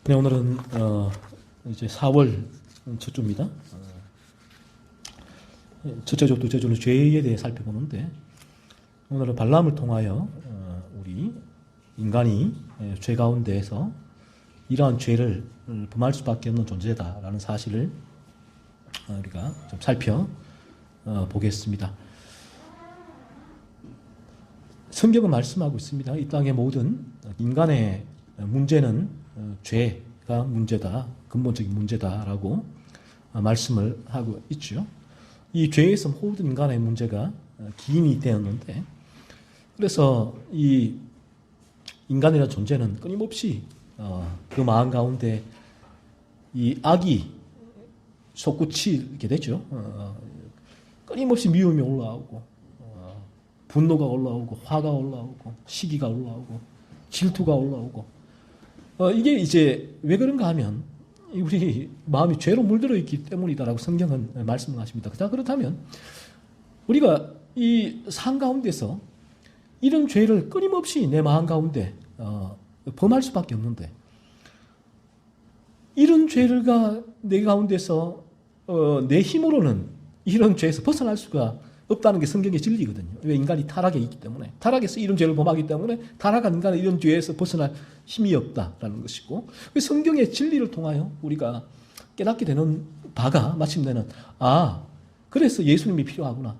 네, 오늘은 이제 4월 첫 주입니다. 첫째 주, 둘째 주는 죄에 대해 살펴보는데, 오늘은 발람을 통하여 우리 인간이 죄 가운데에서 이러한 죄를 범할 수밖에 없는 존재다라는 사실을 우리가 좀 살펴보겠습니다. 성경은 말씀하고 있습니다. 이 땅의 모든 인간의 문제는 죄가 문제다, 근본적인 문제다라고 말씀을 하고 있죠. 이 죄에서 모든 인간의 문제가 기인이 되었는데, 그래서 이 인간이라는 존재는 끊임없이 그 마음 가운데 이 악이 솟구치게 되죠. 끊임없이 미움이 올라오고, 분노가 올라오고, 화가 올라오고, 시기가 올라오고, 질투가 올라오고. 이게 이제 왜 그런가 하면 우리 마음이 죄로 물들어 있기 때문이다라고 성경은 말씀을 하십니다. 자, 그렇다면 우리가 이 삶 가운데서 이런 죄를 끊임없이 내 마음 가운데 범할 수밖에 없는데, 이런 죄를가 내 가운데서 내 힘으로는 이런 죄에서 벗어날 수가 없다는 게 성경의 진리거든요. 왜? 인간이 타락에 있기 때문에, 타락에서 이런 죄를 범하기 때문에 타락한 인간은 이런 죄에서 벗어날 힘이 없다라는 것이고, 성경의 진리를 통하여 우리가 깨닫게 되는 바가 마침내는, 그래서 예수님이 필요하구나.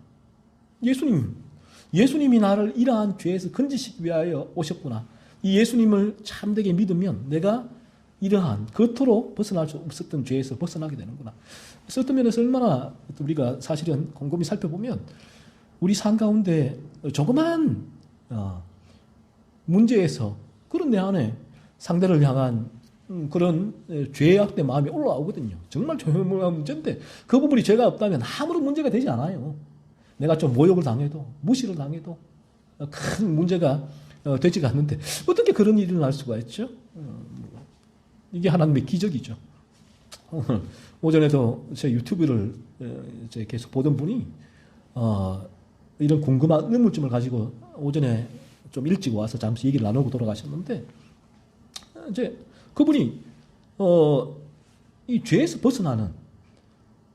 예수님이 나를 이러한 죄에서 건지시기 위하여 오셨구나. 이 예수님을 참되게 믿으면 내가 이러한 겉으로 벗어날 수 없었던 죄에서 벗어나게 되는구나. 그래서 어떤 면에서 얼마나 우리가 사실은 곰곰이 살펴보면 우리 삶 가운데 조그만 문제에서 그런 내 안에 상대를 향한 그런 죄악된 마음이 올라오거든요. 정말 조용한 문제인데 그 부분이 죄가 없다면 아무런 문제가 되지 않아요. 내가 좀 모욕을 당해도, 무시를 당해도 큰 문제가 되지가 않는데 어떻게 그런 일이 일어날 수가 있죠? 이게 하나님의 기적이죠. 오전에도 제 유튜브를 계속 보던 분이 이런 궁금한 의문점을 가지고 오전에 좀 일찍 와서 잠시 얘기를 나누고 돌아가셨는데, 이제 그분이 이 죄에서 벗어나는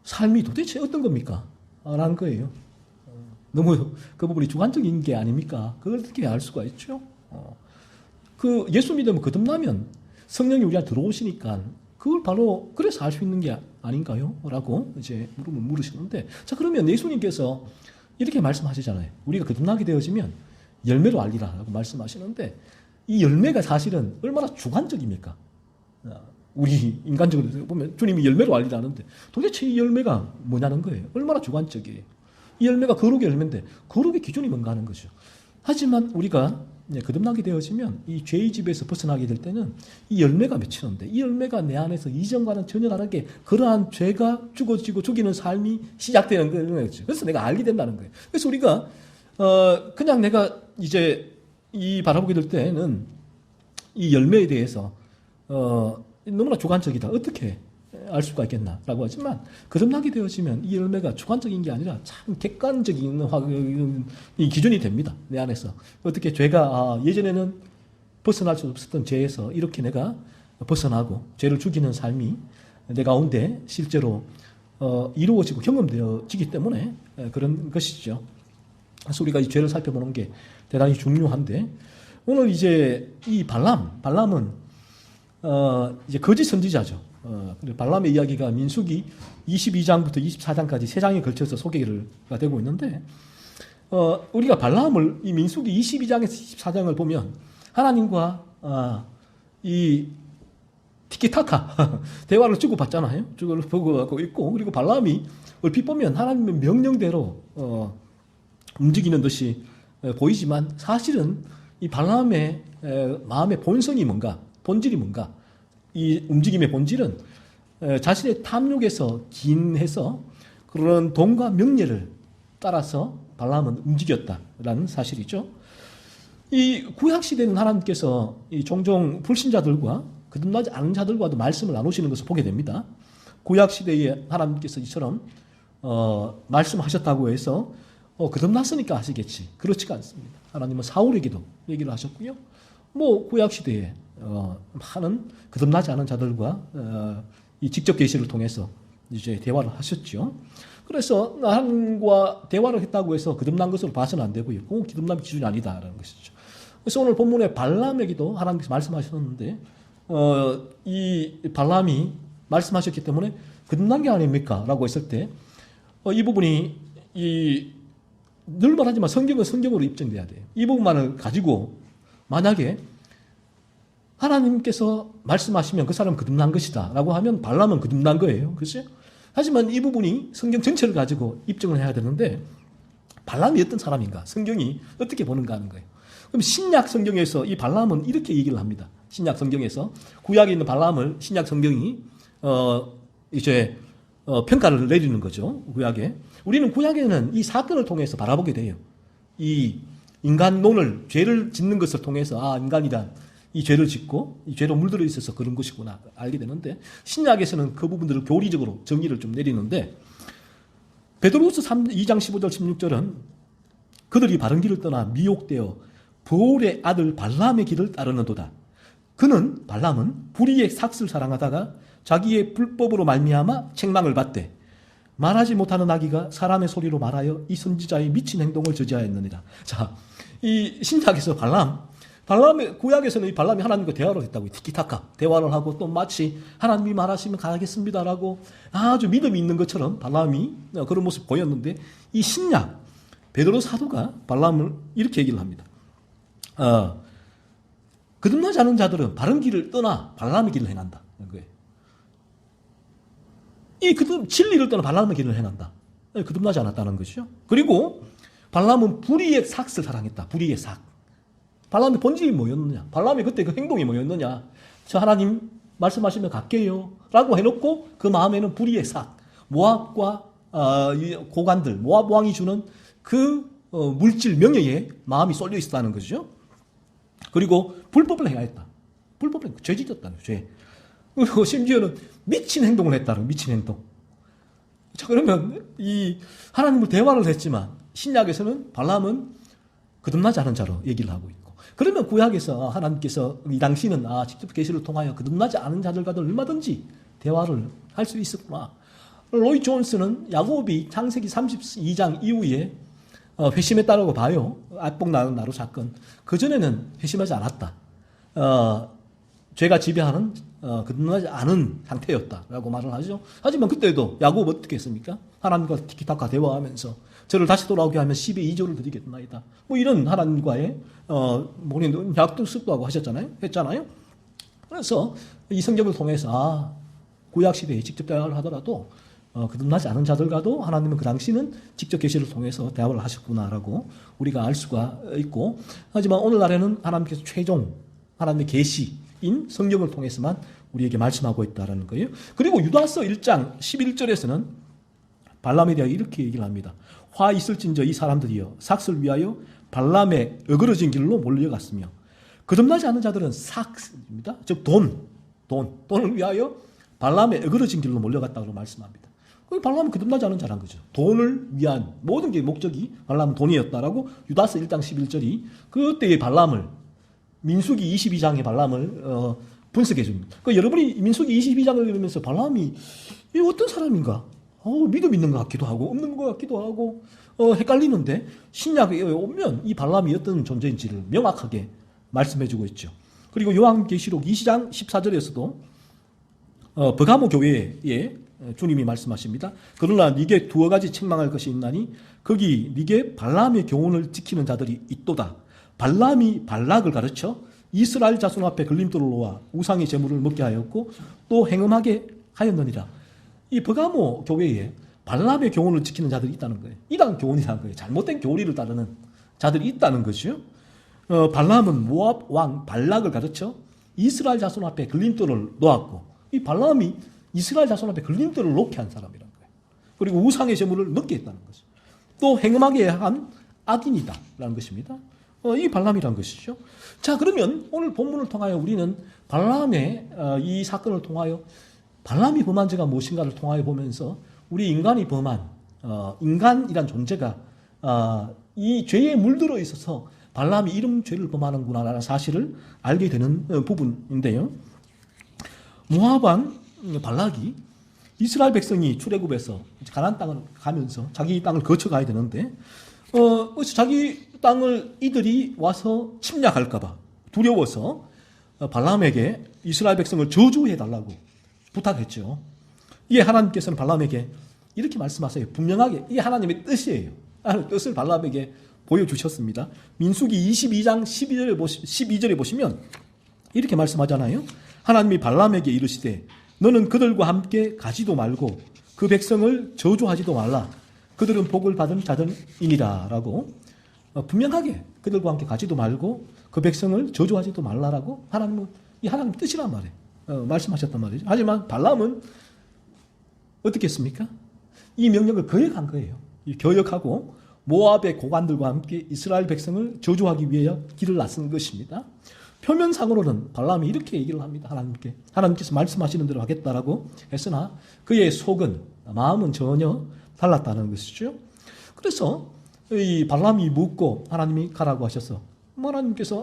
삶이 도대체 어떤 겁니까? 라는 거예요. 너무 그 부분이 주관적인 게 아닙니까? 그걸 어떻게 알 수가 있죠? 그 예수 믿으면 거듭나면 성령이 우리한테 들어오시니까 그걸 바로 그래서 알 수 있는 게 아닌가요? 라고 이제 물으시는데, 자, 그러면 예수님께서 이렇게 말씀하시잖아요. 우리가 거듭나게 되어지면 열매로 알리라 라고 말씀하시는데, 이 열매가 사실은 얼마나 주관적입니까? 우리 인간적으로 보면 주님이 열매로 알리라는데 도대체 이 열매가 뭐냐는 거예요. 얼마나 주관적이에요. 이 열매가 거룩의 열매인데 거룩의 기준이 뭔가 하는 거죠. 하지만 우리가 거듭나게 되어지면 이 죄의 집에서 벗어나게 될 때는 이 열매가 맺히는데, 이 열매가 내 안에서 이전과는 전혀 다르게 그러한 죄가 죽어지고 죽이는 삶이 시작되는 거죠. 그래서 내가 알게 된다는 거예요. 그래서 우리가 그냥 내가 이제 이 바라보게 될 때는 이 열매에 대해서 너무나 주관적이다, 어떻게 알 수가 있겠나라고 하지만, 거듭나게 되어지면 이 열매가 주관적인 게 아니라 참 객관적인 이 기준이 됩니다. 내 안에서 어떻게 죄가 예전에는 벗어날 수 없었던 죄에서 이렇게 내가 벗어나고 죄를 죽이는 삶이 내 가운데 실제로 이루어지고 경험되어지기 때문에 그런 것이죠. 그래서 우리가 이 죄를 살펴보는 게 대단히 중요한데, 오늘 이제 이 발람은 이제 거짓 선지자죠. 발람의 이야기가 민수기 22장부터 24장까지 3장에 걸쳐서 소개가 되고 있는데, 우리가 발람을 이 민수기 22장에서 24장을 보면 하나님과 이 티키타카 대화를 주고받잖아요. 주고받고 있고, 그리고 발람이 얼핏 보면 하나님의 명령대로 움직이는 듯이 보이지만, 사실은 이 발람의 마음의 본성이 뭔가, 본질이 뭔가, 이 움직임의 본질은 자신의 탐욕에서 기인해서 그런 돈과 명예를 따라서 발람은 움직였다라는 사실이죠. 이 구약시대는 하나님께서 이 종종 불신자들과 거듭나지 않은 자들과도 말씀을 나누시는 것을 보게 됩니다. 구약시대에 하나님께서 이처럼 말씀하셨다고 해서 거듭났으니까 하시겠지, 그렇지가 않습니다. 하나님은 사울에게도 얘기를 하셨고요. 구약시대에 많은 거듭나지 않은 자들과 이 직접 계시를 통해서 이제 대화를 하셨죠. 그래서 하나님과 대화를 했다고 해서 거듭난 것으로 봐서는 안 되고요. 그건 거듭남의 기준이 아니다라는 것이죠. 그래서 오늘 본문에 발람에게도 하나님께서 말씀하셨는데 이 발람이 말씀하셨기 때문에 거듭난 게 아닙니까? 라고 했을 때 이 부분이 늘 말하지만 성경은 성경으로 입증돼야 돼요. 이 부분만을 가지고 만약에 하나님께서 말씀하시면 그 사람은 거듭난 것이다 라고 하면 발람은 거듭난 거예요. 그렇죠? 하지만 이 부분이 성경 전체를 가지고 입증을 해야 되는데 발람이 어떤 사람인가? 성경이 어떻게 보는가 하는 거예요. 그럼 신약 성경에서 이 발람은 이렇게 얘기를 합니다. 신약 성경에서 구약에 있는 발람을 신약 성경이 이제 평가를 내리는 거죠. 구약에. 우리는 구약에는 이 사건을 통해서 바라보게 돼요. 이 인간론을 죄를 짓는 것을 통해서 인간이란 이 죄를 짓고 이 죄로 물들어 있어서 그런 것이구나 알게 되는데 신약에서는 그 부분들을 교리적으로 정의를 좀 내리는데 베드로후서 2장 15절 16절은 그들이 바른 길을 떠나 미혹되어 보울의 아들 발람의 길을 따르는도다. 그는 발람은 불의의 삭슬 사랑하다가 자기의 불법으로 말미암아 책망을 받되 말하지 못하는 아기가 사람의 소리로 말하여 이 선지자의 미친 행동을 저지하였느니라. 자, 이 신약에서 발람의 구약에서는 이 발람이 하나님과 대화를 했다고 티키타카 대화를 하고 또 마치 하나님이 말하시면 가겠습니다라고 아주 믿음이 있는 것처럼 발람이 그런 모습 보였는데 이 신약 베드로 사도가 발람을 이렇게 얘기를 합니다. 거듭나지 않은 자들은 바른 길을 떠나 발람의 길을 행한다. 거예요. 이 진리를 떠나 발람의 길을 행한다. 거듭나지 않았다는 것이죠. 그리고 발람은 불의의 삭을 사랑했다. 불의의 삭. 발람의 본질이 뭐였느냐? 발람의 그때 그 행동이 뭐였느냐? 저 하나님 말씀하시면 갈게요. 라고 해놓고 그 마음에는 불의의 삭. 모압과 고관들, 모압 왕이 주는 그 물질 명예에 마음이 쏠려 있었다는 것이죠. 그리고 불법을 행하였다. 불법을 죄 짓었다는 죄. 그리고 심지어는 미친 행동을 했다는 미친 행동. 자, 그러면 이 하나님과 대화를 했지만 신약에서는 발람은 거듭나지 않은 자로 얘기를 하고 있고. 그러면 구약에서 하나님께서 이 당시는 직접 계시를 통하여 거듭나지 않은 자들과도 얼마든지 대화를 할 수 있었구나. 로이 존스는 야곱이 창세기 32장 이후에 회심했다라고 봐요. 압복 나루 사건. 그전에는 회심하지 않았다. 죄가 지배하는 거듭나지 않은 상태였다라고 말을 하죠. 하지만 그때도 야곱 어떻게 했습니까? 하나님과 티키타카 대화하면서 저를 다시 돌아오게 하면 10의 2조를 드리겠나이다. 뭐 이런 하나님과의 약도 습도하고 했잖아요. 그래서 이 성경을 통해서 구약 시대에 직접 대화를 하더라도 거듭나지 않은 자들과도 하나님은 그 당시는 직접 계시를 통해서 대화를 하셨구나라고 우리가 알 수가 있고, 하지만 오늘날에는 하나님께서 최종 하나님의 계시인 성경을 통해서만 우리에게 말씀하고 있다는 거예요. 그리고 유다서 1장 11절에서는 발람에 대하여 이렇게 얘기를 합니다. 화 있을진저 이 사람들이여 삭을 위하여 발람의 어그러진 길로 몰려갔으며 거듭나지 않은 자들은 삭입니다. 즉 돈을 위하여 발람의 어그러진 길로 몰려갔다고 말씀합니다. 발람은 거듭나지 않은 자란 거죠. 돈을 위한 모든 게 목적이 발람은 돈이었다라고 유다서 1장 11절이 그때의 발람을 민수기 22장의 발람을 분석해 줍니다. 여러분이 민수기 22장을 읽으면서 발람이 이 어떤 사람인가? 믿음 있는 것 같기도 하고 없는 것 같기도 하고 헷갈리는데 신약에 오면 이 발람이 어떤 존재인지를 명확하게 말씀해 주고 있죠. 그리고 요한계시록 2장 14절에서도 버가모 교회에 주님이 말씀하십니다. 그러나 네게 두어 가지 책망할 것이 있나니 거기 네게 발람의 교훈을 지키는 자들이 있도다. 발람이 발락을 가르쳐 이스라엘 자손 앞에 걸림돌을 놓아 우상의 제물을 먹게 하였고 또 행음하게 하였느니라. 이 버가모 교회에 발람의 교훈을 지키는 자들이 있다는 거예요. 이단 교훈이라는 거예요. 잘못된 교리를 따르는 자들이 있다는 것이요. 발람은 모압 왕 발락을 가르쳐 이스라엘 자손 앞에 걸림돌을 놓았고 이 발람이 이스라엘 자손 앞에 걸림돌을 놓게 한 사람이라는 거예요. 그리고 우상의 제물을 먹게 했다는 거죠. 또 행음하게 한 악인이다라는 것입니다. 이 발람이라는 것이죠. 자, 그러면 오늘 본문을 통하여 우리는 발람의 이 사건을 통하여 발람이 범한 죄가 무엇인가를 통하여 보면서 우리 인간이 범한 인간이란 존재가 이 죄에 물들어 있어서 발람이 이런 죄를 범하는구나라는 사실을 알게 되는 부분인데요. 모압 왕 발락이 이스라엘 백성이 출애굽해서 가나안 땅을 가면서 자기 땅을 거쳐가야 되는데 자기 땅을 이들이 와서 침략할까봐 두려워서 발람에게 이스라엘 백성을 저주해달라고 부탁했죠. 이에 하나님께서는 발람에게 이렇게 말씀하세요. 분명하게 이게 하나님의 뜻이에요. 하나님의 뜻을 발람에게 보여주셨습니다. 민수기 22장 12절에 보시면 이렇게 말씀하잖아요. 하나님이 발람에게 이르시되 너는 그들과 함께 가지도 말고 그 백성을 저주하지도 말라. 그들은 복을 받은 자들이니라 라고 분명하게 그들과 함께 가지도 말고 그 백성을 저주하지도 말라라고 하나님은 이 하나님 뜻이란 말이에요. 말씀하셨단 말이죠. 하지만 발람은 어떻게 했습니까? 이 명령을 거역한 거예요. 거역하고 모압의 고관들과 함께 이스라엘 백성을 저주하기 위해 길을 나선 것입니다. 표면상으로는 발람이 이렇게 얘기를 합니다. 하나님께. 하나님께서 말씀하시는 대로 하겠다라고 했으나 그의 속은, 마음은 전혀 달랐다는 것이죠. 그래서 이 발람이 묻고 하나님이 가라고 하셔서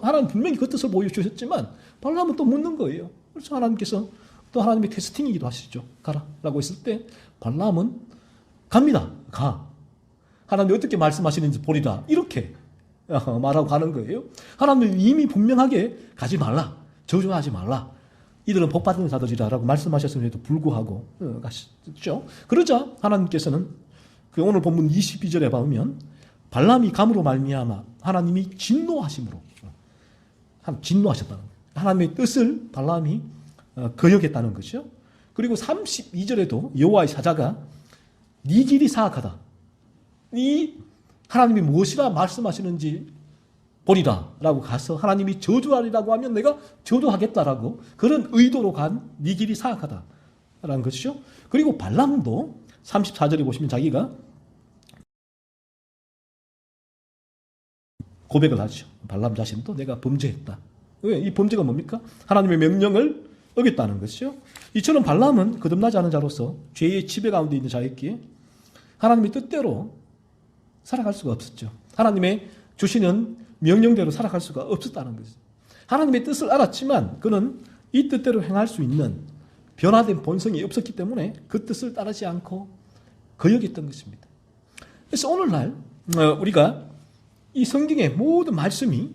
하나님 분명히 그 뜻을 보여주셨지만 발람은 또 묻는 거예요. 그래서 하나님께서 또 하나님의 테스팅이기도 하시죠. 가라라고 했을 때 발람은 갑니다. 가. 하나님이 어떻게 말씀하시는지 보리라. 이렇게 말하고 가는 거예요. 하나님은 이미 분명하게 가지 말라. 저주하지 말라. 이들은 복받는 자들이라고 말씀하셨음에도 불구하고 가시죠. 그러자 하나님께서는 그 오늘 본문 22절에 보면 발람이 감으로 말미암아 하나님이 진노하심으로 진노하셨다는 거예요. 하나님의 뜻을 발람이 거역했다는 것이죠. 그리고 32절에도 여호와의 사자가 네 길이 사악하다. 이 하나님이 무엇이라 말씀하시는지 보리라 라고 가서 하나님이 저주하리라고 하면 내가 저주하겠다라고 그런 의도로 간 네 길이 사악하다라는 것이죠. 그리고 발람도 34절에 보시면 자기가 고백을 하죠. 발람 자신도 내가 범죄했다. 왜? 이 범죄가 뭡니까? 하나님의 명령을 어겼다는 것이죠. 이처럼 발람은 거듭나지 않은 자로서 죄의 지배 가운데 있는 자였기에 하나님의 뜻대로 살아갈 수가 없었죠. 하나님의 주시는 명령대로 살아갈 수가 없었다는 것이죠. 하나님의 뜻을 알았지만 그는 이 뜻대로 행할 수 있는 변화된 본성이 없었기 때문에 그 뜻을 따르지 않고 거역했던 것입니다. 그래서 오늘날 우리가 이 성경의 모든 말씀이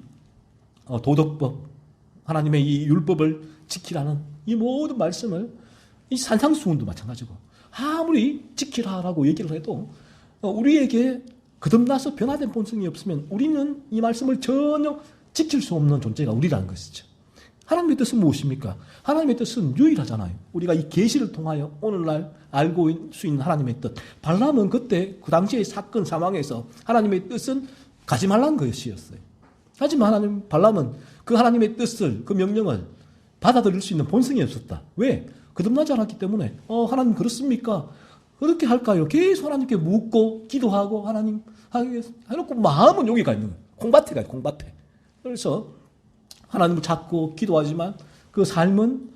도덕법, 하나님의 이 율법을 지키라는 이 모든 말씀을 이 산상수훈도 마찬가지고 아무리 지키라라고 얘기를 해도 우리에게 거듭나서 변화된 본성이 없으면 우리는 이 말씀을 전혀 지킬 수 없는 존재가 우리라는 것이죠. 하나님의 뜻은 무엇입니까? 하나님의 뜻은 유일하잖아요. 우리가 이 계시를 통하여 오늘날 알고 수 있는 하나님의 뜻. 발람은 그때 그 당시의 사건 상황에서 하나님의 뜻은 가지 말라는 것이었어요. 하지만 발람은 그 하나님의 뜻을, 그 명령을 받아들일 수 있는 본성이 없었다. 왜? 거듭나지 않았기 때문에 하나님 그렇습니까? 그렇게 할까요? 계속 하나님께 묻고 기도하고 하나님 해놓고 마음은 여기 가 있는 거예요. 콩밭에 가요. 콩밭에. 그래서 하나님을 찾고 기도하지만 그 삶은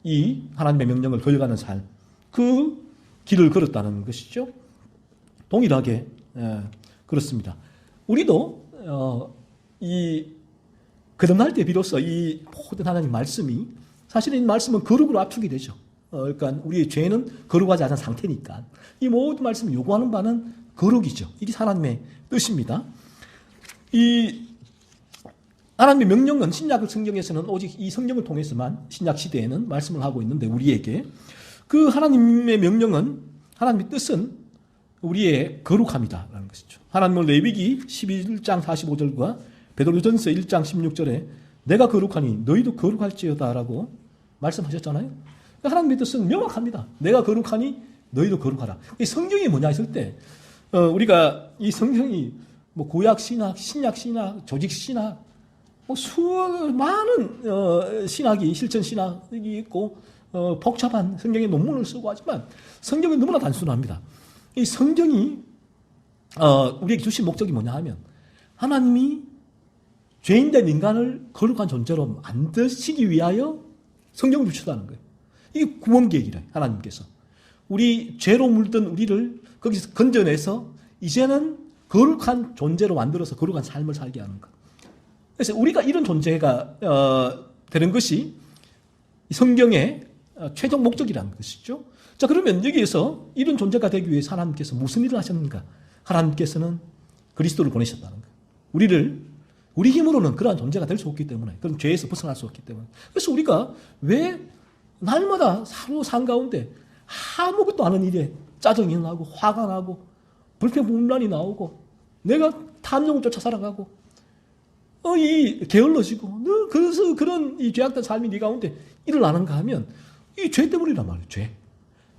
이 하나님의 명령을 거역하는 삶, 그 길을 걸었다는 것이죠. 동일하게 그렇습니다. 우리도 이 거듭날 때 비로소 이 모든 하나님 말씀이 사실은 이 말씀은 거룩으로 압축이 되죠. 그러니까 우리의 죄는 거룩하지 않은 상태니까 이 모든 말씀이 요구하는 바는 거룩이죠. 이게 하나님의 뜻입니다. 이 하나님의 명령은 신약 성경에서는 오직 이 성경을 통해서만 신약 시대에는 말씀을 하고 있는데 우리에게 그 하나님의 명령은 하나님의 뜻은 우리의 거룩함이다라는 것이죠. 하나님은 레위기 11장 45절과 베드로전서 1장 16절에 내가 거룩하니 너희도 거룩할지어다라고 말씀하셨잖아요. 하나님의 뜻은 명확합니다. 내가 거룩하니 너희도 거룩하라. 이 성경이 뭐냐 했을 때 우리가 이 성경이 뭐 구약 신학, 신약 신학, 조직 신학 많은 신학이 실천 신학이 있고 복잡한 성경의 논문을 쓰고 하지만 성경은 너무나 단순합니다. 이 성경이 우리에게 주신 목적이 뭐냐 하면 하나님이 죄인된 인간을 거룩한 존재로 만드시기 위하여 성경을 주셨다는 거예요. 이게 구원 계획이래. 하나님께서 우리 죄로 물든 우리를 거기서 건져내서 이제는 거룩한 존재로 만들어서 거룩한 삶을 살게 하는 것. 그래서 우리가 이런 존재가 되는 것이 성경의 최종 목적이라는 것이죠. 자, 그러면 여기에서 이런 존재가 되기 위해서 하나님께서 무슨 일을 하셨는가? 하나님께서는 그리스도를 보내셨다는 것. 우리 힘으로는 그러한 존재가 될 수 없기 때문에, 그런 죄에서 벗어날 수 없기 때문에. 그래서 우리가 왜 날마다 하루 산 가운데 아무것도 아는 일에 짜증이 나고 화가 나고 불평분란이 나오고 내가 탐욕을 쫓아 살아가고 게을러지고 그래서 그런 이 죄악된 삶이 네 가운데 일어나는가 하면 이 죄 때문이란 말이에요. 죄.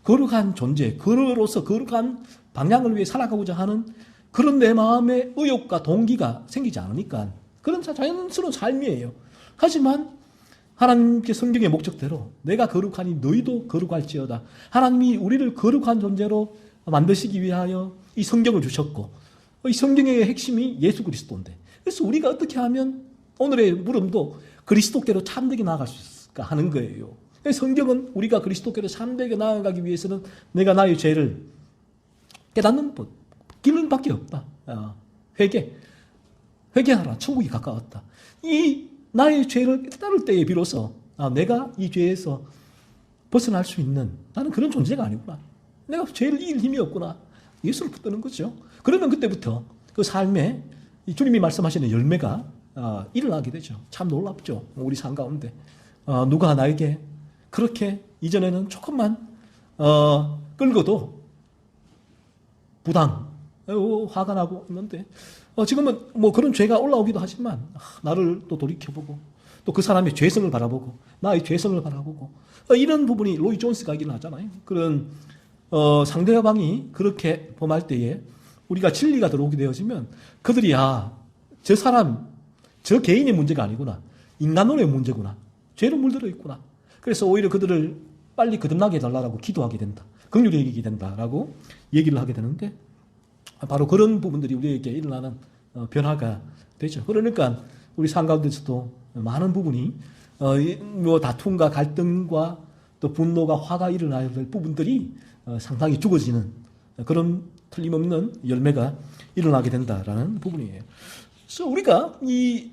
거룩한 존재, 그로서 거룩한 방향을 위해 살아가고자 하는 그런 내 마음의 의욕과 동기가 생기지 않으니까 그런 자연스러운 삶이에요. 하지만 하나님께 성경의 목적대로 내가 거룩하니 너희도 거룩할지어다. 하나님이 우리를 거룩한 존재로 만드시기 위하여 이 성경을 주셨고 이 성경의 핵심이 예수 그리스도인데, 그래서 우리가 어떻게 하면 오늘의 물음도 그리스도께로 참되게 나아갈 수 있을까 하는 거예요. 성경은 우리가 그리스도께로 참되게 나아가기 위해서는 내가 나의 죄를 깨닫는 길은 밖에 없다. 회개하라. 천국이 가까웠다. 이 나의 죄를 깨달을 때에 비로소 내가 이 죄에서 벗어날 수 있는, 나는 그런 존재가 아니구나. 내가 죄를 이길 힘이 없구나. 예수를 붙드는 거죠. 그러면 그때부터 그 삶에 주님이 말씀하시는 열매가 일어나게 되죠. 참 놀랍죠. 우리 삶 가운데 누가 나에게 그렇게 이전에는 조금만 끌고도 부당, 화가 나고 있는데 지금은 뭐 그런 죄가 올라오기도 하지만 나를 또 돌이켜보고 또 그 사람의 죄성을 바라보고 나의 죄성을 바라보고 이런 부분이 로이 존스가 얘기를 하잖아요. 그런 상대방이 그렇게 범할 때에 우리가 진리가 들어오게 되어지면 그들이 저 사람, 저 개인의 문제가 아니구나. 인간론의 문제구나. 죄로 물들어 있구나. 그래서 오히려 그들을 빨리 거듭나게 해달라고 기도하게 된다. 긍휼히 여기게 된다라고 얘기를 하게 되는데 바로 그런 부분들이 우리에게 일어나는 변화가 되죠. 그러니까 우리 삶 가운데서도 많은 부분이 다툼과 갈등과 또 분노가 화가 일어나야 될 부분들이 상당히 죽어지는 그런 틀림없는 열매가 일어나게 된다라는 부분이에요. 그래서 우리가 이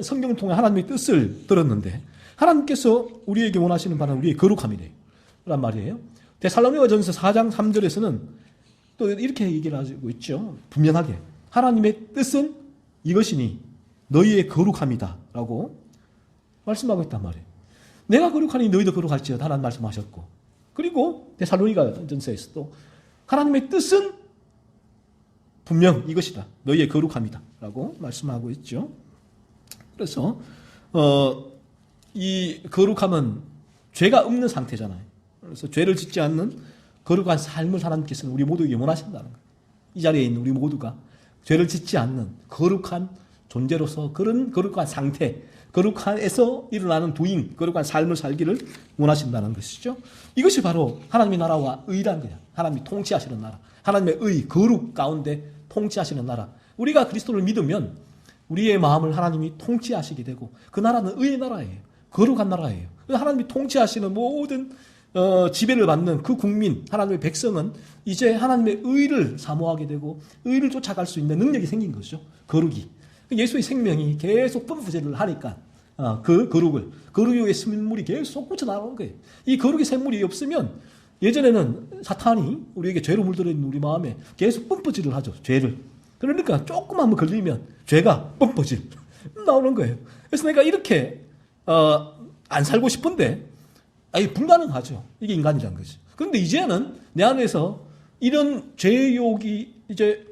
성경을 통해 하나님의 뜻을 들었는데 하나님께서 우리에게 원하시는 바는 우리의 거룩함이래요. 란 말이에요. 데살로니가전서 4장 3절에서는 또 이렇게 얘기를 하고 있죠. 분명하게 하나님의 뜻은 이것이니 너희의 거룩함이다 라고 말씀하고 있단 말이에요. 내가 거룩하니 너희도 거룩할지어다 하나님 말씀하셨고, 그리고 데살로니가전서에서도 하나님의 뜻은 분명 이것이다. 너희의 거룩함이다 라고 말씀하고 있죠. 그래서 이 거룩함은 죄가 없는 상태잖아요. 그래서 죄를 짓지 않는 거룩한 삶을 하나님께서는 우리 모두에게 원하신다는 거예요. 이 자리에 있는 우리 모두가 죄를 짓지 않는 거룩한 존재로서 그런 거룩한 상태, 거룩한에서 일어나는 도잉, 거룩한 삶을 살기를 원하신다는 것이죠. 이것이 바로 하나님의 나라와 의란 거야. 하나님이 통치하시는 나라. 하나님의 의, 거룩 가운데 통치하시는 나라. 우리가 그리스도를 믿으면 우리의 마음을 하나님이 통치하시게 되고 그 나라는 의의 나라예요. 거룩한 나라예요. 하나님이 통치하시는 모든 지배를 받는 그 국민, 하나님의 백성은 이제 하나님의 의를 사모하게 되고 의를 쫓아갈 수 있는 능력이 생긴 거죠. 거룩이. 예수의 생명이 계속 펌프질을 하니까 그 거룩의 샘물이 계속 솟구쳐 나오는 거예요. 이 거룩의 샘물이 없으면 예전에는 사탄이 우리에게 죄로 물들어 있는 우리 마음에 계속 펌프질을 하죠. 죄를. 그러니까 조금만 걸리면 죄가 펌프질 나오는 거예요. 그래서 내가 이렇게 안 살고 싶은데 불가능하죠. 이게 인간이라는 거죠. 그런데 이제는 내 안에서 이런 죄욕이 이제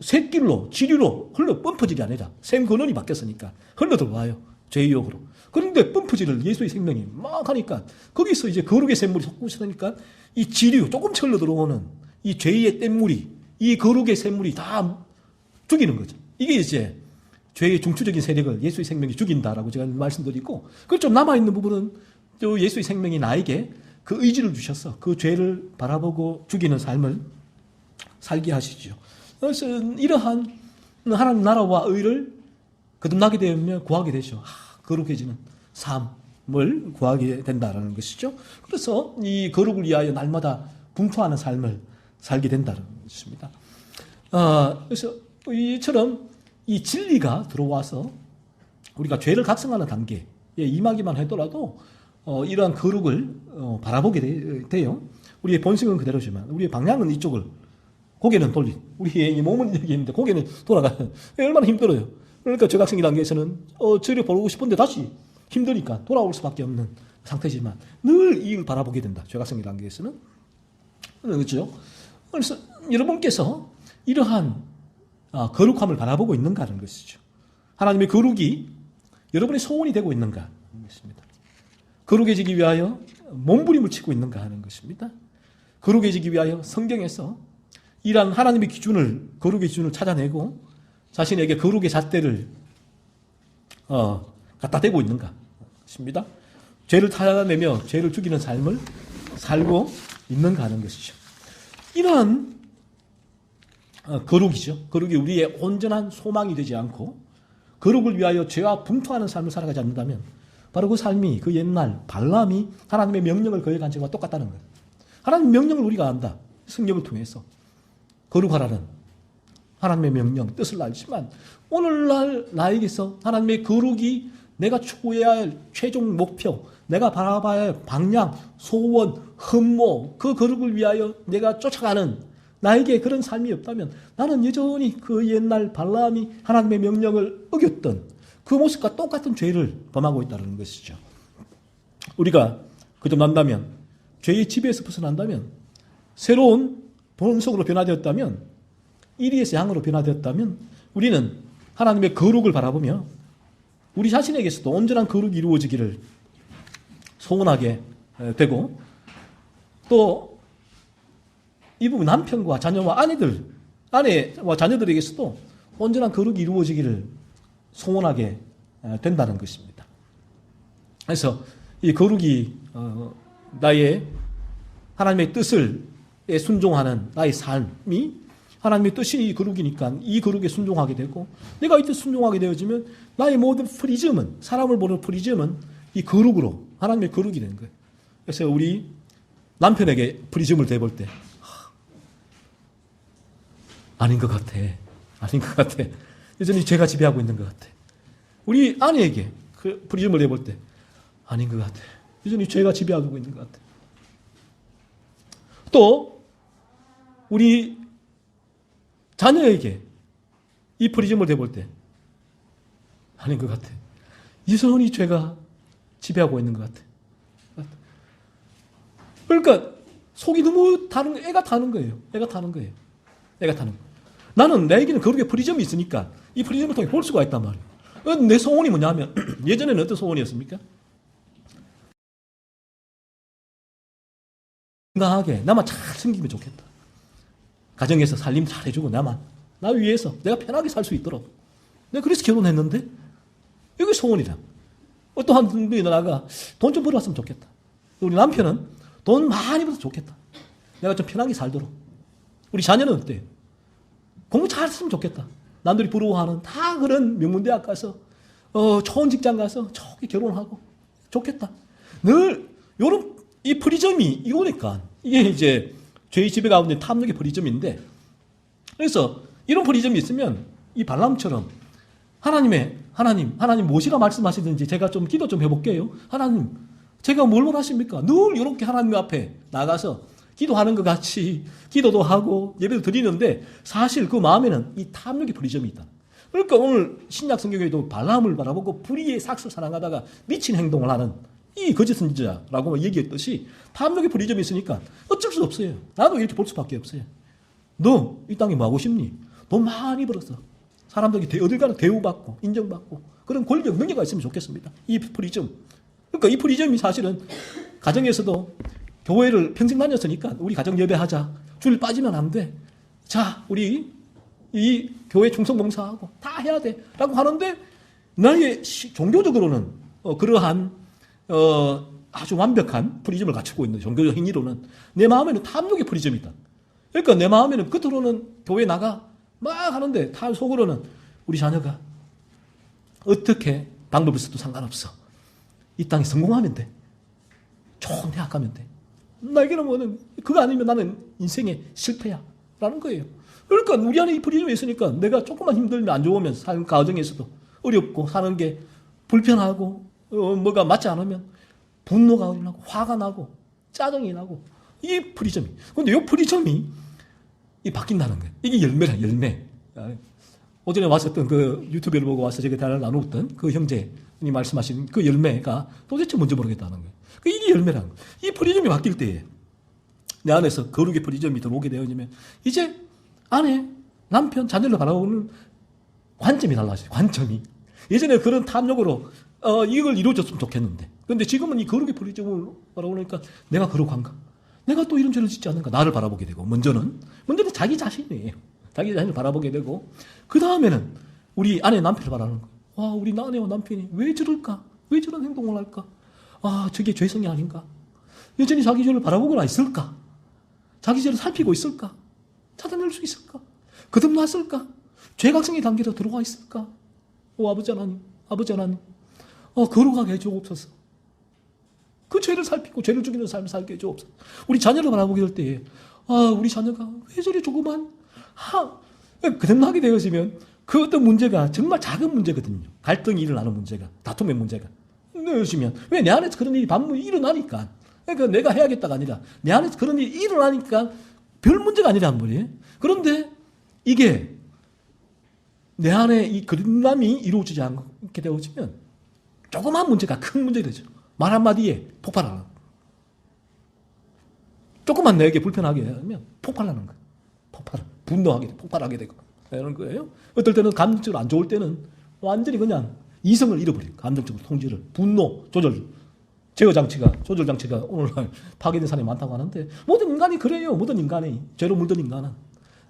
샛길로, 지류로 흘러 펌프질이 아니라 샘근원이 바뀌었으니까 흘러 들어와요. 죄욕으로. 그런데 펌프질을 예수의 생명이 막 하니까 거기서 이제 거룩의 샘물이 솟구치니까 이 지류, 조금씩 흘러 들어오는 이 죄의 뗏물이, 이 거룩의 샘물이 다 죽이는 거죠. 이게 이제 죄의 중추적인 세력을 예수의 생명이 죽인다라고 제가 말씀드리고, 그 좀 남아있는 부분은 또 예수의 생명이 나에게 그 의지를 주셔서 그 죄를 바라보고 죽이는 삶을 살게 하시죠. 그래서 이러한 하나님 나라와 의를 거듭나게 되면 구하게 되죠. 거룩해지는 삶을 구하게 된다는 것이죠. 그래서 이 거룩을 위하여 날마다 분투하는 삶을 살게 된다는 것입니다. 그래서 이처럼 이 진리가 들어와서 우리가 죄를 각성하는 단계에 임하기만 하더라도 이러한 거룩을 바라보게 돼요. 우리의 본성은 그대로지만 우리의 방향은 이쪽을, 고개는 우리의 이 몸은 여기 있는데 고개는 돌아가는, 얼마나 힘들어요. 그러니까 죄각성이 단계에서는 저를 보고 싶은데 다시 힘드니까 돌아올 수밖에 없는 상태지만 늘 이를 바라보게 된다. 죄각성이 단계에서는. 그렇죠? 그래서 여러분께서 이러한 거룩함을 바라보고 있는가 하는 것이죠. 하나님의 거룩이 여러분의 소원이 되고 있는가 하는 것입니다. 거룩해지기 위하여 몸부림을 치고 있는가 하는 것입니다. 거룩해지기 위하여 성경에서 이러한 하나님의 기준을, 거룩의 기준을 찾아내고 자신에게 거룩의 잣대를 갖다 대고 있는가 것입니다. 죄를 찾아내며 죄를 죽이는 삶을 살고 있는가 하는 것이죠. 이러한 거룩이죠. 거룩이 우리의 온전한 소망이 되지 않고 거룩을 위하여 죄와 분투하는 삶을 살아가지 않는다면 바로 그 삶이 그 옛날 발람이 하나님의 명령을 거역한 죄와 똑같다는 거예요. 하나님의 명령을 우리가 안다. 성경을 통해서 거룩하라는 하나님의 명령, 뜻을 알지만 오늘날 나에게서 하나님의 거룩이 내가 추구해야 할 최종 목표, 내가 바라봐야 할 방향, 소원, 흠모, 그 거룩을 위하여 내가 쫓아가는 나에게 그런 삶이 없다면 나는 여전히 그 옛날 발람이 하나님의 명령을 어겼던 그 모습과 똑같은 죄를 범하고 있다는 것이죠. 우리가 거듭난다면, 죄의 지배에서 벗어난다면, 새로운 본성으로 변화되었다면, 이리에서 양으로 변화되었다면 우리는 하나님의 거룩을 바라보며 우리 자신에게서도 온전한 거룩이 이루어지기를 소원하게 되고, 또 이 부분 남편과 자녀와 아내와 자녀들에게서도 온전한 거룩이 이루어지기를 소원하게 된다는 것입니다. 그래서 이 거룩이 나의 하나님의 뜻을 순종하는 나의 삶이 하나님의 뜻이 거룩이니까 이 거룩에 순종하게 되고, 내가 이 뜻 순종하게 되어지면 나의 모든 프리즘은, 사람을 보는 프리즘은 이 거룩으로, 하나님의 거룩이 되는 거예요. 그래서 우리 남편에게 프리즘을 대볼 때 아닌 것 같아. 아닌 것 같아. 여전히 죄가 지배하고 있는 것 같아. 우리 아내에게 그 프리즘을 내볼 때 아닌 것 같아. 여전히 죄가 지배하고 있는 것 같아. 또 우리 자녀에게 이 프리즘을 대볼 때 아닌 것 같아. 여전히 죄가 지배하고 있는 것 같아. 그러니까 속이 너무 애가 타는 거예요. 애가 타는 거예요. 나는 나에게는 거룩의 프리즘이 있으니까 이 프리즘을 통해 볼 수가 있단 말이에요. 내 소원이 뭐냐면 예전에는 어떤 소원이었습니까? 건강하게 나만 잘 챙기면 좋겠다. 가정에서 살림 잘 해주고 나 위해서 내가 편하게 살 수 있도록. 내가 그래서 결혼했는데 이게 소원이다. 어떠한 분이 나가 돈 좀 벌어왔으면 좋겠다. 우리 남편은 돈 많이 벌어서 좋겠다. 내가 좀 편하게 살도록. 우리 자녀는 어때요? 공부 잘했으면 좋겠다. 남들이 부러워하는 다 그런 명문대학 가서 좋은 직장 가서 좋게 결혼하고 좋겠다. 늘 요런 이 프리즘이 이거니까 이게 이제 죄의 지배 가운데 탐욕의 프리즘인데, 그래서 이런 프리즘이 있으면 이 발람처럼 하나님 무엇이라 말씀하시든지 제가 좀 기도 좀 해볼게요. 하나님 제가 뭘 원하십니까? 늘 이렇게 하나님 앞에 나가서 기도하는 것 같이 기도도 하고 예배도 드리는데 사실 그 마음에는 이 탐욕의 프리즘이 있다. 그러니까 오늘 신약 성경에도 발람을 바라보고 불의의 삭슬 사랑하다가 미친 행동을 하는 이 거짓 선지자라고 얘기했듯이 탐욕의 프리즘이 있으니까 어쩔 수 없어요. 나도 이렇게 볼 수밖에 없어요. 너 이 땅에 뭐 하고 싶니? 돈 많이 벌었어. 사람들이 어딜 가나 대우받고 인정받고 그런 권력 능력가 있으면 좋겠습니다. 이 프리즘. 그러니까 이 프리즘이 사실은 가정에서도 교회를 평생 다녔으니까 우리 가정 예배하자. 줄 빠지면 안 돼. 자, 우리 이 교회 충성 봉사하고 다 해야 돼. 라고 하는데 나의 종교적으로는 그러한 아주 완벽한 프리즘을 갖추고 있는 종교적 행위로는 내 마음에는 탐욕의 프리즘이 있다. 그러니까 내 마음에는 겉으로는 교회 나가 막 하는데 속으로는 우리 자녀가 어떻게 방법을 써도 상관없어. 이 땅에 성공하면 돼. 좋은 대학 가면 돼. 나에게는 그거 아니면 나는 인생의 실패야. 라는 거예요. 그러니까 우리 안에 이 프리즘이 있으니까 내가 조금만 힘들면 안 좋으면 삶 가정에서도 어렵고 사는 게 불편하고 뭐가 맞지 않으면 분노가 나고 화가 나고 짜증이 나고 이 프리즘이. 근데 이 프리즘이 이 바뀐다는 거예요. 이게 열매라 열매. 오전에 왔었던 그 유튜브를 보고 와서 제가 대화를 나누었던 그 형제님 말씀하신 그 열매가 도대체 뭔지 모르겠다는 거예요. 이게 열매라는 거예요. 이 프리즘이 바뀔 때에 내 안에서 거룩의 프리즘이 들어오게 되어지면 이제 아내, 남편, 자녀를 바라보는 관점이 달라져요. 관점이. 예전에 그런 탐욕으로 이걸 이루어졌으면 좋겠는데 그런데 지금은 이 거룩의 프리즘을 바라보니까 내가 거룩한가? 내가 또 이런 죄를 짓지 않는가? 나를 바라보게 되고 먼저는 자기 자신이에요. 자기 자신을 바라보게 되고 그 다음에는 우리 아내, 남편을 바라보는 거예요. 와, 우리 아내와 남편이 왜 저럴까? 왜 저런 행동을 할까? 아, 저게 죄성이 아닌가? 여전히 자기 죄를 바라보거나 있을까? 자기 죄를 살피고 있을까? 찾아낼 수 있을까? 거듭났을까? 죄각성의 단계로 들어와 있을까? 아버지 하나님, 거룩하게 해주옵소서. 그 죄를 살피고 죄를 죽이는 삶을 살게 해주옵소서. 우리 자녀를 바라보게 될 때에, 우리 자녀가 왜 저리 조그만, 거듭나게 되어지면 그 어떤 문제가 정말 작은 문제거든요. 갈등이 일어나는 문제가, 다툼의 문제가. 넣으시면, 왜 내 안에서 그런 일이 반복이 일어나니까. 그러니까 내가 해야겠다가 아니라, 내 안에서 그런 일이 일어나니까 별 문제가 아니란 말이에요. 그런데 이게 내 안에 이 거듭남이 이루어지지 않게 되어지면 조그만 문제가 큰 문제가 되죠. 말 한마디에 폭발하는. 조금만 내게 불편하게 하면 폭발하는 거예요. 폭발하게 되고 이런 거예요. 어떨 때는 감정적으로 안 좋을 때는 완전히 그냥 이성을 잃어버려요. 감정적으로 통제를. 분노, 조절 장치가 오늘날 파괴된 사람이 많다고 하는데 모든 인간이 그래요. 모든 인간이. 죄로 물든 인간은.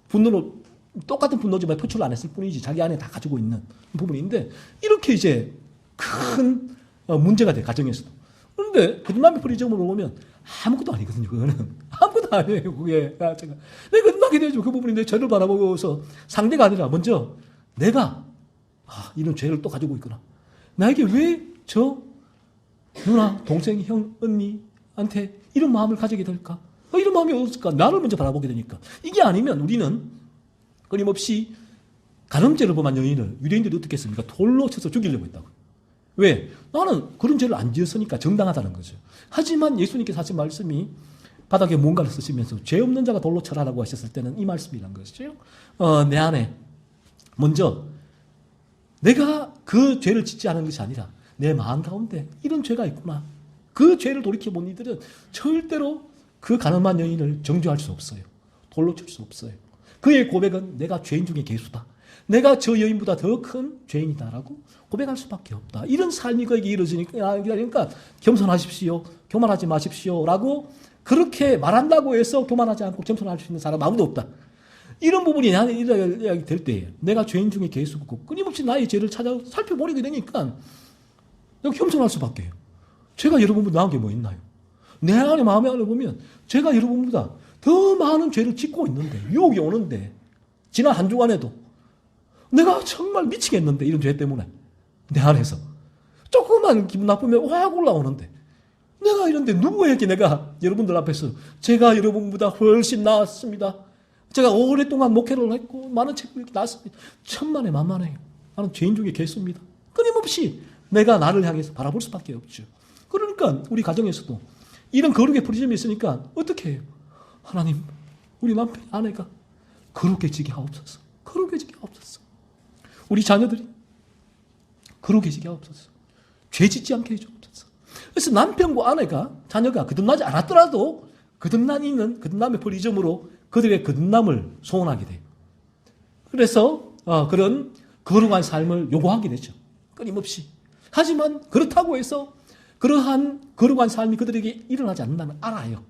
분노로 똑같은 분노지만 표출을 안 했을 뿐이지 자기 안에 다 가지고 있는 부분인데 이렇게 이제 큰 문제가 돼 가정에서도. 그런데 거듭남의 프리즘으로 보면 아무것도 아니거든요. 그거는 아무것도 아니에요. 그게 내가 거듭나게 되죠. 그 부분이 내 죄를 바라보고서 상대가 아니라 먼저 내가 이런 죄를 또 가지고 있구나. 나에게 왜 저 누나, 동생, 형, 언니한테 이런 마음을 가지게 될까? 이런 마음이 어딨을까? 나를 먼저 바라보게 되니까. 이게 아니면 우리는 끊임없이 간음죄를 범한 여인을 유대인들이 어떻게 했습니까? 돌로 쳐서 죽이려고 했다고. 왜? 나는 그런 죄를 안 지었으니까 정당하다는 거죠. 하지만 예수님께서 하신 말씀이 바닥에 뭔가를 쓰시면서 죄 없는 자가 돌로 쳐라라고 하셨을 때는 이 말씀이란 것이죠. 내 안에 먼저 내가 그 죄를 짓지 않은 것이 아니라 내 마음 가운데 이런 죄가 있구나. 그 죄를 돌이켜본 이들은 절대로 그 가늠한 여인을 정죄할 수 없어요. 돌로 칠 수 없어요. 그의 고백은 내가 죄인 중에 괴수다. 내가 저 여인보다 더 큰 죄인이다라고 고백할 수밖에 없다. 이런 삶이 그에게 이루어지니까 그러니까 겸손하십시오. 교만하지 마십시오라고 그렇게 말한다고 해서 교만하지 않고 겸손할 수 있는 사람 아무도 없다. 이런 부분이 나한테 이야기 될 때에 내가 죄인 중에 괴수고 끊임없이 나의 죄를 찾아 살펴보게 되니까 내가 겸손할 수밖에 해요. 제가 여러분보다 나은 게 뭐 있나요? 내 안에 마음에 안에 보면 제가 여러분보다 더 많은 죄를 짓고 있는데 유혹이 오는데 지난 한 주간에도 내가 정말 미치겠는데 이런 죄 때문에 내 안에서 조금만 기분 나쁘면 확 올라오는데 내가 이런데 누구에게 내가 여러분들 앞에서 제가 여러분보다 훨씬 나았습니다. 제가 오랫동안 목회를 했고 많은 책을 읽었습니다. 천만에 만만해요. 나는 죄인 중에 괴수입니다. 끊임없이 내가 나를 향해서 바라볼 수밖에 없죠. 그러니까 우리 가정에서도 이런 거룩의 프리즘이 있으니까 어떻게 해요? 하나님, 우리 남편, 아내가 거룩해지게 하옵소서. 거룩해지게 하옵소서. 우리 자녀들이 거룩해지게 하옵소서. 죄 짓지 않게 해주옵소서. 그래서 남편과 아내가, 자녀가 거듭나지 않았더라도 거듭남의 프리즘으로 그들의 거듭남을 소원하게 돼요. 그래서 그런 거룩한 삶을 요구하게 되죠. 끊임없이. 하지만 그렇다고 해서 그러한 거룩한 삶이 그들에게 일어나지 않는다는 알아요.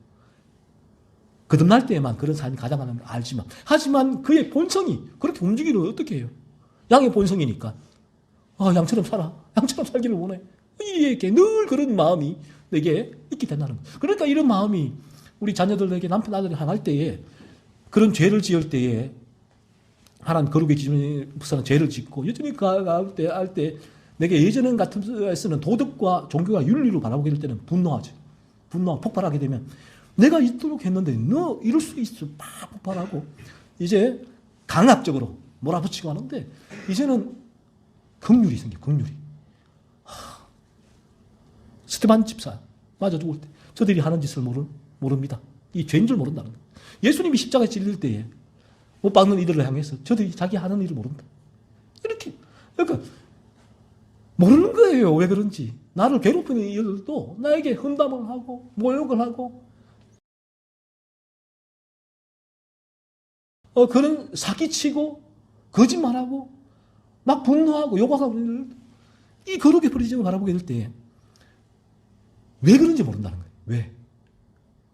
거듭날 때에만 그런 삶이 가장하는 걸 알지만 하지만 그의 본성이 그렇게 움직이면 어떻게 해요? 양의 본성이니까 양처럼 살아. 양처럼 살기를 원해. 이렇게 늘 그런 마음이 내게 있게 된다는 거예요. 그러니까 이런 마음이 우리 자녀들에게 남편 아들을 향할 때에 그런 죄를 지을 때에 하나님 거룩의 기준에 부사는 죄를 짓고 여전히 할 때 내게 예전 같은 쓰는 도덕과 종교와 윤리로 바라보게 될 때는 분노하죠. 폭발하게 되면 내가 이토록 했는데 너 이럴 수 있어. 막 폭발하고 이제 강압적으로 몰아붙이고 하는데 이제는 긍휼이 생겨. 긍휼이. 스테반 집사 맞아 죽을 때 저들이 하는 짓을 모릅니다. 이 죄인 줄 모른다는 거예요. 예수님이 십자가에 찔릴 때에 못 박는 이들을 향해서 저들이 자기 하는 일을 모른다. 이렇게 그러니까 모르는 거예요. 왜 그런지. 나를 괴롭히는 이들도 나에게 험담을 하고 모욕을 하고 그런 사기치고 거짓말하고 막 분노하고 욕하고 이 거룩의 프리즘을 바라보게 될 때 왜 그런지 모른다는 거예요. 왜?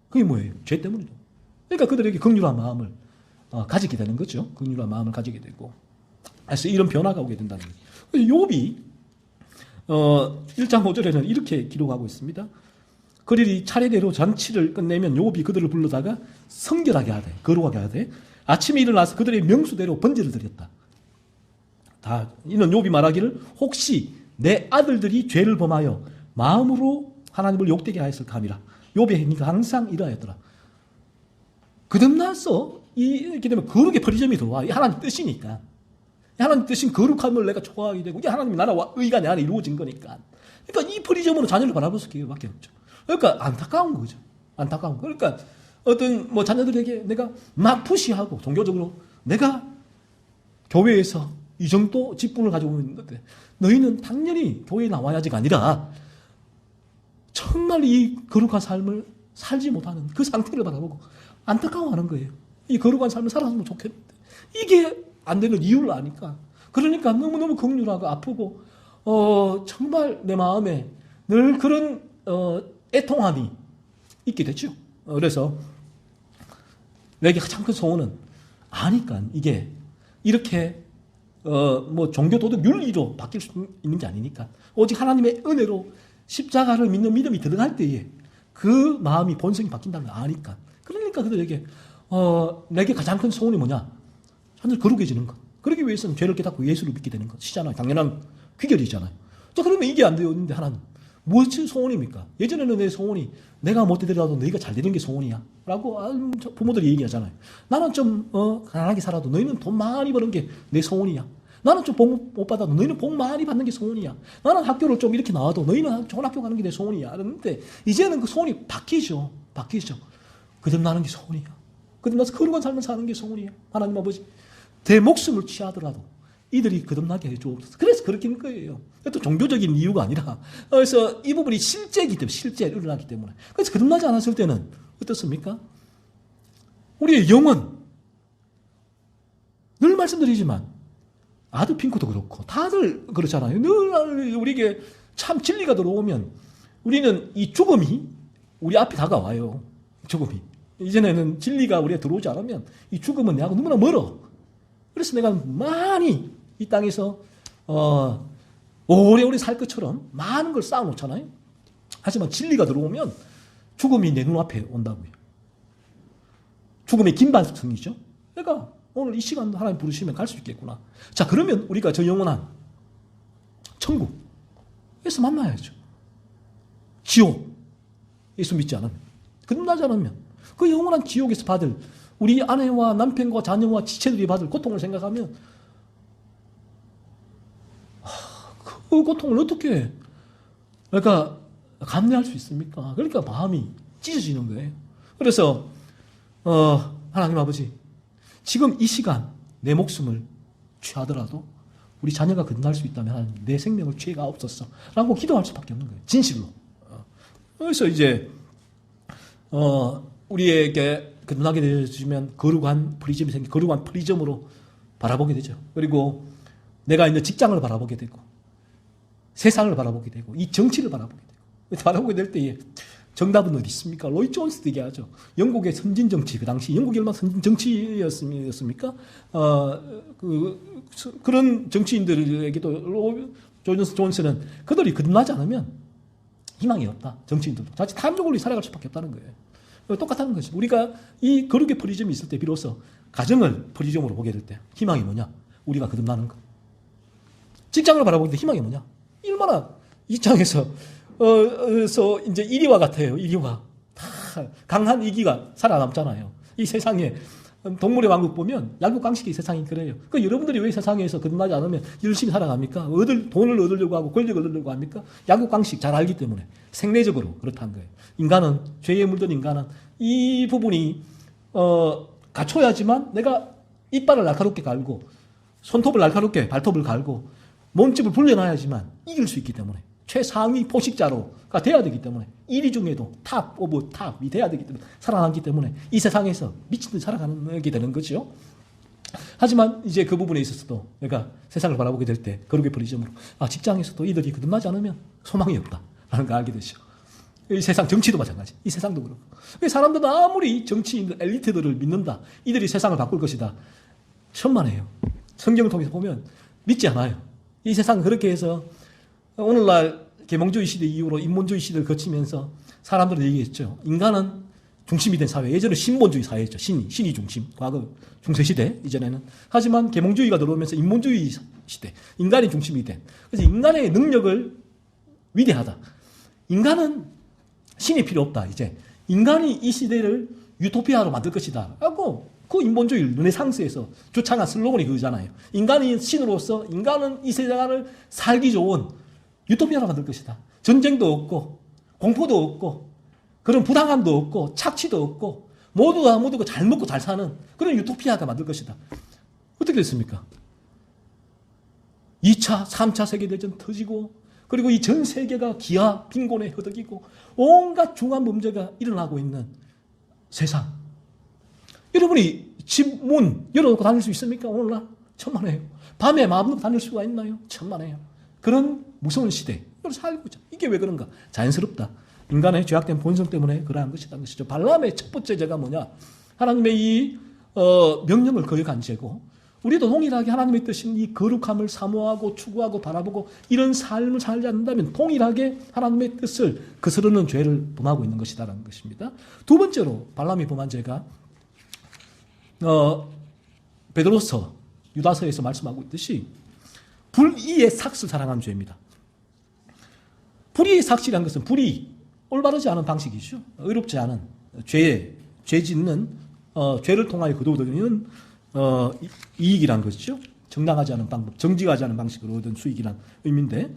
그게 뭐예요? 죄 때문이죠. 그러니까 그들에게 긍휼한 마음을 가지게 되는 거죠. 긍휼한 마음을 가지게 되고 그래서 이런 변화가 오게 된다는 거예요. 욥이 1장 5절에는 이렇게 기록하고 있습니다. 그들이 차례대로 잔치를 끝내면 욥이 그들을 불러다가 성결하게 하되 거룩하게 하되 아침에 일어나서 그들의 명수대로 번제를 드렸다. 이는 욥이 말하기를 혹시 내 아들들이 죄를 범하여 마음으로 하나님을 욕되게 하였을까 함이라. 욥의 행위가 항상 이러하였더라. 거듭나서 이렇게 되면 거룩의 프리즘이 들어와. 이 하나님 뜻이니까. 하나님 뜻인 거룩함을 내가 좋아하게 되고 이 하나님의 나라와 의가 내 안에 이루어진 거니까. 그러니까 이 프리즘으로 자녀를 바라볼 수 밖에 없죠. 그러니까 안타까운 거죠. 안타까운 거. 그러니까 어떤 자녀들에게 내가 막 푸시하고 종교적으로 내가 교회에서 이 정도 직분을 가지고 있는데 너희는 당연히 교회에 나와야지가 아니라 정말 이 거룩한 삶을 살지 못하는 그 상태를 바라보고 안타까워하는 거예요. 이 거룩한 삶을 살았으면 좋겠는데 이게 안 되는 이유를 아니까. 그러니까 너무너무 긍휼하고 아프고 정말 내 마음에 늘 그런 애통함이 있게 됐죠. 그래서 내게 가장 큰 소원은 아니까 이게 이렇게 종교 도덕 윤리로 바뀔 수 있는 게 아니니까 오직 하나님의 은혜로 십자가를 믿는 믿음이 들어갈 때에 그 마음이 본성이 바뀐다는 걸 아니까. 그러니까 그들에게 내게 가장 큰 소원이 뭐냐? 하늘 거룩해지는 것. 그러기 위해서는 죄를 깨닫고 예수를 믿게 되는 것이잖아요. 당연한 귀결이잖아요. 자, 그러면 이게 안 되었는데 하나님 무엇이 소원입니까? 예전에는 내 소원이 내가 못되더라도 너희가 잘 되는 게 소원이야 라고 부모들이 얘기하잖아요. 나는 좀 가난하게 살아도 너희는 돈 많이 버는 게 내 소원이야. 나는 좀 복 못 받아도 너희는 복 많이 받는 게 소원이야. 나는 학교를 좀 이렇게 나와도 너희는 좋은 학교 가는 게 내 소원이야. 그런데 이제는 그 소원이 바뀌죠. 거듭나는 게 소원이야. 거듭나서 거룩한 삶을 사는 게 소원이야. 하나님 아버지 내 목숨을 취하더라도 이들이 거듭나게 해주옵소서. 그래서 그렇게 된 거예요. 또 종교적인 이유가 아니라 그래서 이 부분이 실제이기 때문에 실제로 일어나기 때문에 그래서 거듭나지 않았을 때는 어떻습니까? 우리의 영혼 늘 말씀드리지만 아드핑크도 그렇고 다들 그렇잖아요. 늘 우리에게 참 진리가 들어오면 우리는 이 죽음이 우리 앞에 다가와요. 죽음이. 이전에는 진리가 우리에 들어오지 않으면 이 죽음은 내하고 너무나 멀어. 그래서 내가 많이 이 땅에서 오래오래 살 것처럼 많은 걸 쌓아놓잖아요. 하지만 진리가 들어오면 죽음이 내 눈앞에 온다고요. 죽음의 긴반성이죠. 그러니까 오늘 이 시간 하나님 부르시면 갈 수 있겠구나. 자, 그러면 우리가 저 영원한 천국에서 만나야죠. 지옥, 예수 믿지 않으면, 끝나지 않으면 그 영원한 지옥에서 받을 우리 아내와 남편과 자녀와 지체들이 받을 고통을 생각하면 그 고통을 어떻게 그러니까 감내할 수 있습니까? 그러니까 마음이 찢어지는 거예요. 그래서 하나님 아버지 지금 이 시간 내 목숨을 취하더라도 우리 자녀가 거듭날 수 있다면 하나님 내 생명을 취하옵소서 라고 기도할 수밖에 없는 거예요. 진실로. 그래서 이제 우리에게 거듭나게 되어주면 거룩한 프리즘이 생기 거룩한 프리즘으로 바라보게 되죠. 그리고 내가 있는 직장을 바라보게 되고 세상을 바라보게 되고 이 정치를 바라보게 되고 바라보게 될 때에 정답은 어디 있습니까? 로이 존스도 얘기하죠. 영국의 선진 정치, 그 당시 영국이 얼마나 선진 정치였습니까? 그런 정치인들에게도 로이 존스는 그들이 거듭나지 않으면 희망이 없다. 정치인들도. 자칫 탐욕으로 살아갈 수밖에 없다는 거예요. 똑같다는 거죠. 우리가 이 거룩의 프리즘이 있을 때 비로소 가정을 프리즘으로 보게 될 때 희망이 뭐냐? 우리가 거듭나는 거. 직장을 바라보게 될 때 희망이 뭐냐? 얼마나 직장에서 그래서 이제 이리와 같아요. 이리와 다 강한 이기가 살아남잖아요. 이 세상에 동물의 왕국 보면 약육강식의 세상이 그래요. 그 여러분들이 왜 세상에서 거듭나지 않으면 열심히 살아갑니까? 돈을 얻으려고 하고 권력을 얻으려고 합니까? 약육강식 잘 알기 때문에 생리적으로 그렇다는 거예요. 인간은 죄에 물든 인간은 이 부분이 갖춰야지만 내가 이빨을 날카롭게 갈고 손톱을 날카롭게 발톱을 갈고 몸집을 불려놔야지만 이길 수 있기 때문에 최상위 포식자로가 돼야 되기 때문에 1위 중에도 탑 오브 탑이 돼야 되기 때문에 살아남기 때문에 이 세상에서 미친 듯이 살아가게 되는 거죠. 하지만 이제 그 부분에 있어서도 내가 세상을 바라보게 될 때 거룩의 프리즘으로 직장에서도 이들이 거듭나지 않으면 소망이 없다라는 걸 알게 되죠. 이 세상 정치도 마찬가지. 이 세상도 그렇고. 사람들은 아무리 정치인들 엘리트들을 믿는다. 이들이 세상을 바꿀 것이다. 천만에요. 성경을 통해서 보면 믿지 않아요. 이 세상 그렇게 해서 오늘날 계몽주의 시대 이후로 인본주의 시대를 거치면서 사람들은 얘기했죠. 인간은 중심이 된 사회. 예전에 신본주의 사회였죠. 신이 중심. 과거 중세시대 이전에는. 하지만 계몽주의가 들어오면서 인본주의 시대. 인간이 중심이 된. 그래서 인간의 능력을 위대하다. 인간은 신이 필요 없다. 이제 인간이 이 시대를 유토피아로 만들 것이다. 하고 그 인본주의 르네상스에서 주창한 슬로건이 그거잖아요. 인간이 신으로서 인간은 이 세상을 살기 좋은 유토피아로 만들 것이다. 전쟁도 없고 공포도 없고 그런 부당함도 없고 착취도 없고 모두가 잘 먹고 잘 사는 그런 유토피아가 만들 것이다. 어떻게 됐습니까? 2차, 3차 세계대전 터지고 그리고 이 전 세계가 기아, 빈곤에 허덕이고 온갖 중한 범죄가 일어나고 있는 세상. 여러분이 집 문 열어놓고 다닐 수 있습니까? 오늘날? 천만에요. 밤에 마음 놓고 다닐 수가 있나요? 천만에요. 그런 무서운 시대에 살고 있죠. 이게 왜 그런가? 자연스럽다. 인간의 죄악된 본성 때문에 그러한 것이라는 것이죠. 발람의 첫 번째 죄가 뭐냐? 하나님의 이 명령을 거역한 죄고 우리도 동일하게 하나님의 뜻인 이 거룩함을 사모하고 추구하고 바라보고 이런 삶을 살지 않는다면 동일하게 하나님의 뜻을 거스르는 죄를 범하고 있는 것이다라는 것입니다. 두 번째로 발람이 범한 죄가 베드로서 유다서에서 말씀하고 있듯이 불의의 삭슬 사랑한 죄입니다. 불의의 삭슬이라는 것은 불의, 올바르지 않은 방식이죠. 의롭지 않은 죄 짓는 죄를 통하여 거두어들이는 이익이란 것이죠. 정당하지 않은 방법, 정직하지 않은 방식으로 얻은 수익이란 의미인데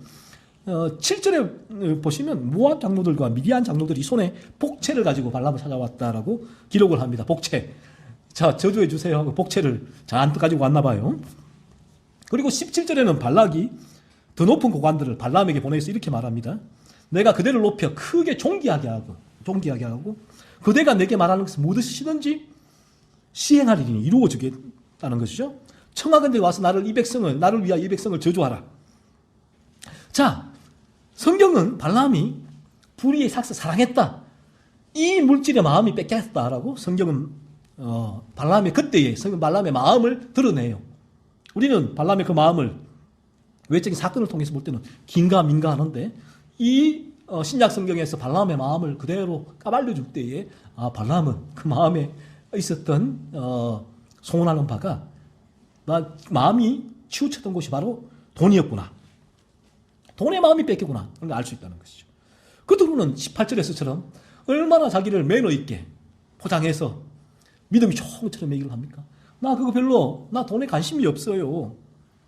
7절에 보시면 모압 장로들과 미디안 장로들이 손에 복채를 가지고 발람을 찾아왔다라고 기록을 합니다. 복채. 자, 저주해 주세요 하고 복채를 잔뜩 가지고 왔나 봐요. 그리고 17절에는 발락이 더 높은 고관들을 발람에게 보내서 이렇게 말합니다. 내가 그대를 높여 크게 존귀하게 하고 그대가 내게 말하는 것을 무엇이든지 시행하리니 이루어지겠다는 것이죠. 청하건대 와서 나를 위하여 이 백성을 저주하라. 자, 성경은 발람이 불의의 삭슬 사랑했다. 이 물질의 마음이 뺏겼다라고 성경은 발람의 그때의 발람의 마음을 드러내요. 우리는 발람의 그 마음을 외적인 사건을 통해서 볼 때는 긴가민가 하는데 이 신약 성경에서 발람의 마음을 그대로 까발려 줄 때에 발람은 그 마음에 있었던 소원하는 바가 마음이 치우쳤던 곳이 바로 돈이었구나. 돈의 마음이 뺏겼구나. 그걸 알 수 있다는 것이죠. 그 뒤로는 18절에서처럼 얼마나 자기를 매너 있게 포장해서 믿음이 좋은 것처럼 얘기를 합니까? 나 돈에 관심이 없어요.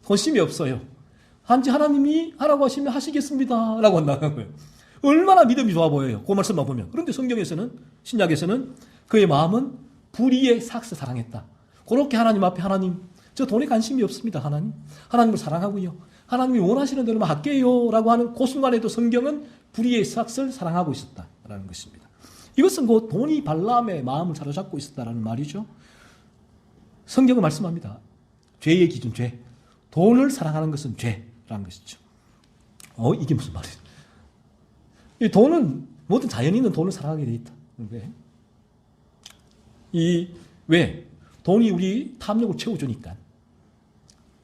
관심이 없어요. 한지 하나님이 하라고 하시면 하시겠습니다. 라고 한다는 거예요. 얼마나 믿음이 좋아 보여요. 그 말씀만 보면. 그런데 성경에서는, 신약에서는 그의 마음은 불의의 삭슬 사랑했다. 그렇게 하나님 앞에 저 돈에 관심이 없습니다. 하나님을 사랑하고요. 하나님이 원하시는 대로만 할게요. 라고 하는 그 순간에도 성경은 불의의 삭슬 사랑하고 있었다라는 것입니다. 이것은 곧 돈이 발람의 마음을 사로잡고 있었다라는 말이죠. 성경은 말씀합니다. 죄의 기준, 죄. 돈을 사랑하는 것은 죄라는 것이죠. 이게 무슨 말이에요? 이 돈은 모든 자연인은 돈을 사랑하게 돼 있다. 왜? 돈이 우리 탐욕을 채워주니까.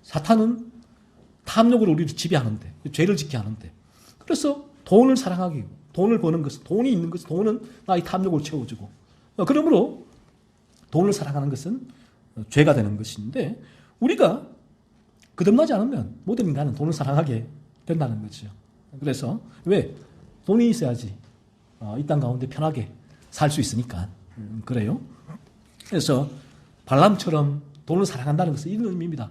사탄은 탐욕으로 우리를 지배하는데, 죄를 짓게 하는데. 그래서 돈을 사랑하기, 돈을 버는 것은, 돈이 있는 것은, 돈은 나의 탐욕을 채워주고. 그러므로 돈을 사랑하는 것은 죄가 되는 것인데, 우리가 거듭나지 않으면 모든 인간은 돈을 사랑하게 된다는 거죠. 그래서 왜? 돈이 있어야지 이 땅 가운데 편하게 살 수 있으니까. 그래요. 그래서 발람처럼 돈을 사랑한다는 것은 이런 의미입니다.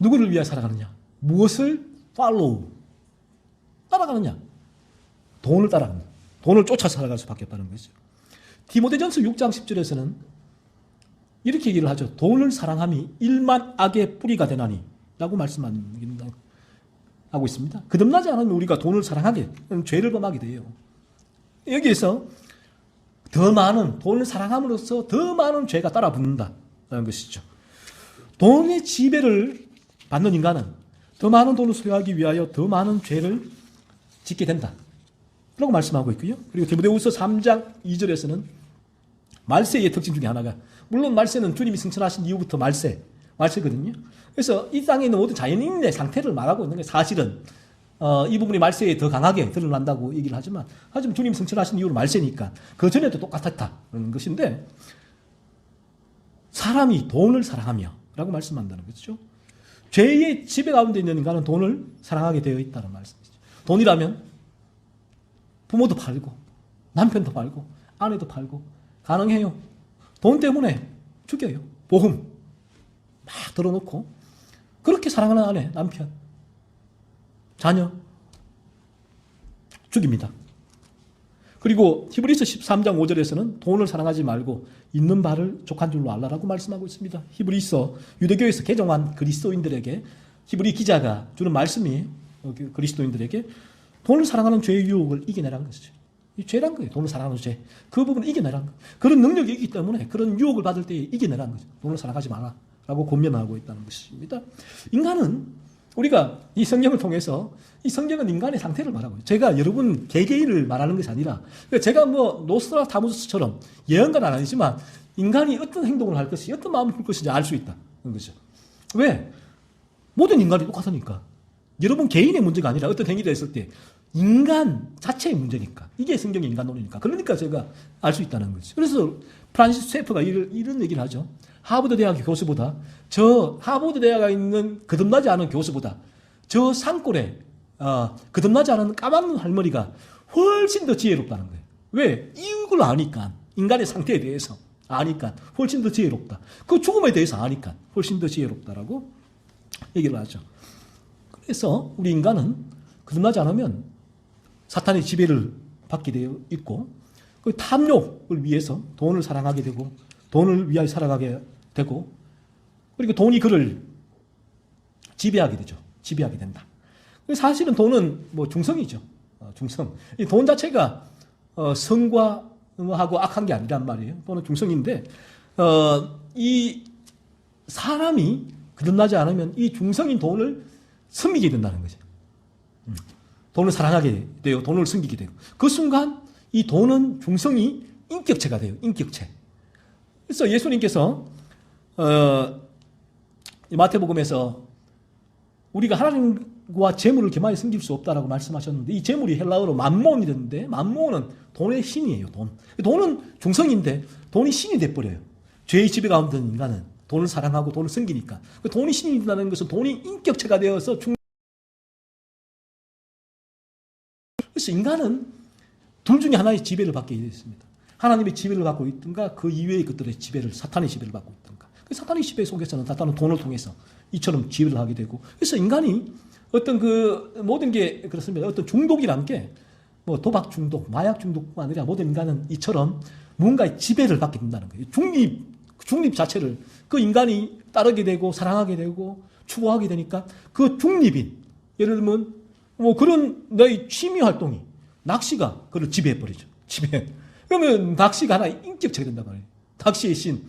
누구를 위해 살아가느냐? 무엇을 follow? 따라가느냐? 돈을 따라가는, 돈을 쫓아 살아갈 수밖에 없다는 것이죠. 디모데전서 6장 10절에서는 이렇게 얘기를 하죠. 돈을 사랑함이 일만 악의 뿌리가 되나니 라고 말씀하고 있습니다. 거듭나지 않으면 우리가 돈을 사랑하게 죄를 범하게 돼요. 여기에서 더 많은, 돈을 사랑함으로써 더 많은 죄가 따라 붙는다는 것이죠. 돈의 지배를 받는 인간은 더 많은 돈을 소유하기 위하여 더 많은 죄를 짓게 된다 라고 말씀하고 있고요. 그리고 디모데후서 3장 2절에서는 말세의 특징 중에 하나가, 물론 말세는 주님이 승천하신 이후부터 말세거든요. 그래서 이 땅에 있는 모든 자연인의 상태를 말하고 있는 게, 사실은 이 부분이 말세에 더 강하게 드러난다고 얘기를 하지만 주님이 승천하신 이후로 말세니까 그 전에도 똑같았다는 것인데, 사람이 돈을 사랑하며 라고 말씀한다는 거죠. 죄의 지배 가운데 있는 인간은 돈을 사랑하게 되어 있다는 말씀이죠. 돈이라면 부모도 팔고 남편도 팔고 아내도 팔고 가능해요. 돈 때문에 죽여요. 보험 막 들어놓고 그렇게 사랑하는 아내, 남편, 자녀 죽입니다. 그리고 히브리서 13장 5절에서는 돈을 사랑하지 말고 있는 바를 족한 줄로 알라라고 말씀하고 있습니다. 히브리서, 유대교에서 개종한 그리스도인들에게 히브리 기자가 주는 말씀이 그리스도인들에게 돈을 사랑하는 죄의 유혹을 이겨내라는 것이죠. 이 죄란 거예요. 돈을 사랑하는 죄. 그 부분을 이겨내라는 거예요. 그런 능력이 있기 때문에 그런 유혹을 받을 때 이겨내라는 거죠. 돈을 사랑하지 마라 라고 권면하고 있다는 것입니다. 인간은, 우리가 이 성경을 통해서, 이 성경은 인간의 상태를 말하고, 제가 여러분 개개인을 말하는 것이 아니라, 제가 노스트라다무스처럼 예언가는 아니지만 인간이 어떤 행동을 할 것이, 어떤 마음을 풀 것인지 알 수 있다는 거죠. 왜? 모든 인간이 똑같으니까. 여러분 개인의 문제가 아니라 어떤 행위를 했을 때 인간 자체의 문제니까. 이게 성경의 인간론이니까. 그러니까 제가 알 수 있다는 거죠. 그래서 프란시스 셰퍼가 이런 얘기를 하죠. 하버드 대학 교수보다, 하버드 대학에 있는 거듭나지 않은 교수보다 저 산골에 거듭나지 않은 까만 할머니가 훨씬 더 지혜롭다는 거예요. 왜? 이걸 아니까. 인간의 상태에 대해서 아니까 훨씬 더 지혜롭다. 그 죽음에 대해서 아니까 훨씬 더 지혜롭다라고 얘기를 하죠. 그래서 우리 인간은 거듭나지 않으면 사탄의 지배를 받게 되어 있고, 그 탐욕을 위해서 돈을 사랑하게 되고 돈을 위하여 살아가게 되고, 그리고 돈이 그를 지배하게 되죠. 지배하게 된다. 사실은 돈은 중성이죠. 중성. 이 돈 자체가 성과하고 악한 게 아니란 말이에요. 돈은 중성인데, 이 사람이 거듭나지 않으면 이 중성인 돈을 섬기게 된다는 거죠. 돈을 사랑하게 돼요. 돈을 섬기게 돼요. 그 순간 이 돈은 중성이 인격체가 돼요. 인격체. 그래서 예수님께서 마태복음에서 우리가 하나님과 재물을 겸하여 섬길 수 없다라고 말씀하셨는데, 이 재물이 헬라어로 맘몬이 되는데, 맘몬은 돈의 신이에요. 돈은 중성인데 돈이 신이 돼버려요. 죄의 지배 가운데 있는 인간은 돈을 사랑하고 돈을 섬기니까. 돈이 신이 된다는 것은 돈이 인격체가 되어서 그래서 인간은 둘 중에 하나의 지배를 받게 되어 있습니다. 하나님의 지배를 받고 있든가, 그 이외의 것들의 지배를, 사탄의 지배를 받고 있든가. 그 사탄의 지배 속에서는 사탄은 돈을 통해서 이처럼 지배를 하게 되고, 그래서 인간이 어떤 모든 게 그렇습니다. 어떤 중독이란 게 도박 중독, 마약 중독뿐만 아니라 모든 인간은 이처럼 무언가의 지배를 받게 된다는 거예요. 중립 자체를 그 인간이 따르게 되고 사랑하게 되고 추구하게 되니까 그 중립인, 예를 들면 그런 너의 취미 활동이, 낚시가 그를 지배해버리죠. 그러면 낚시가 하나의 인격체가 된단 말이에요. 낚시의 신.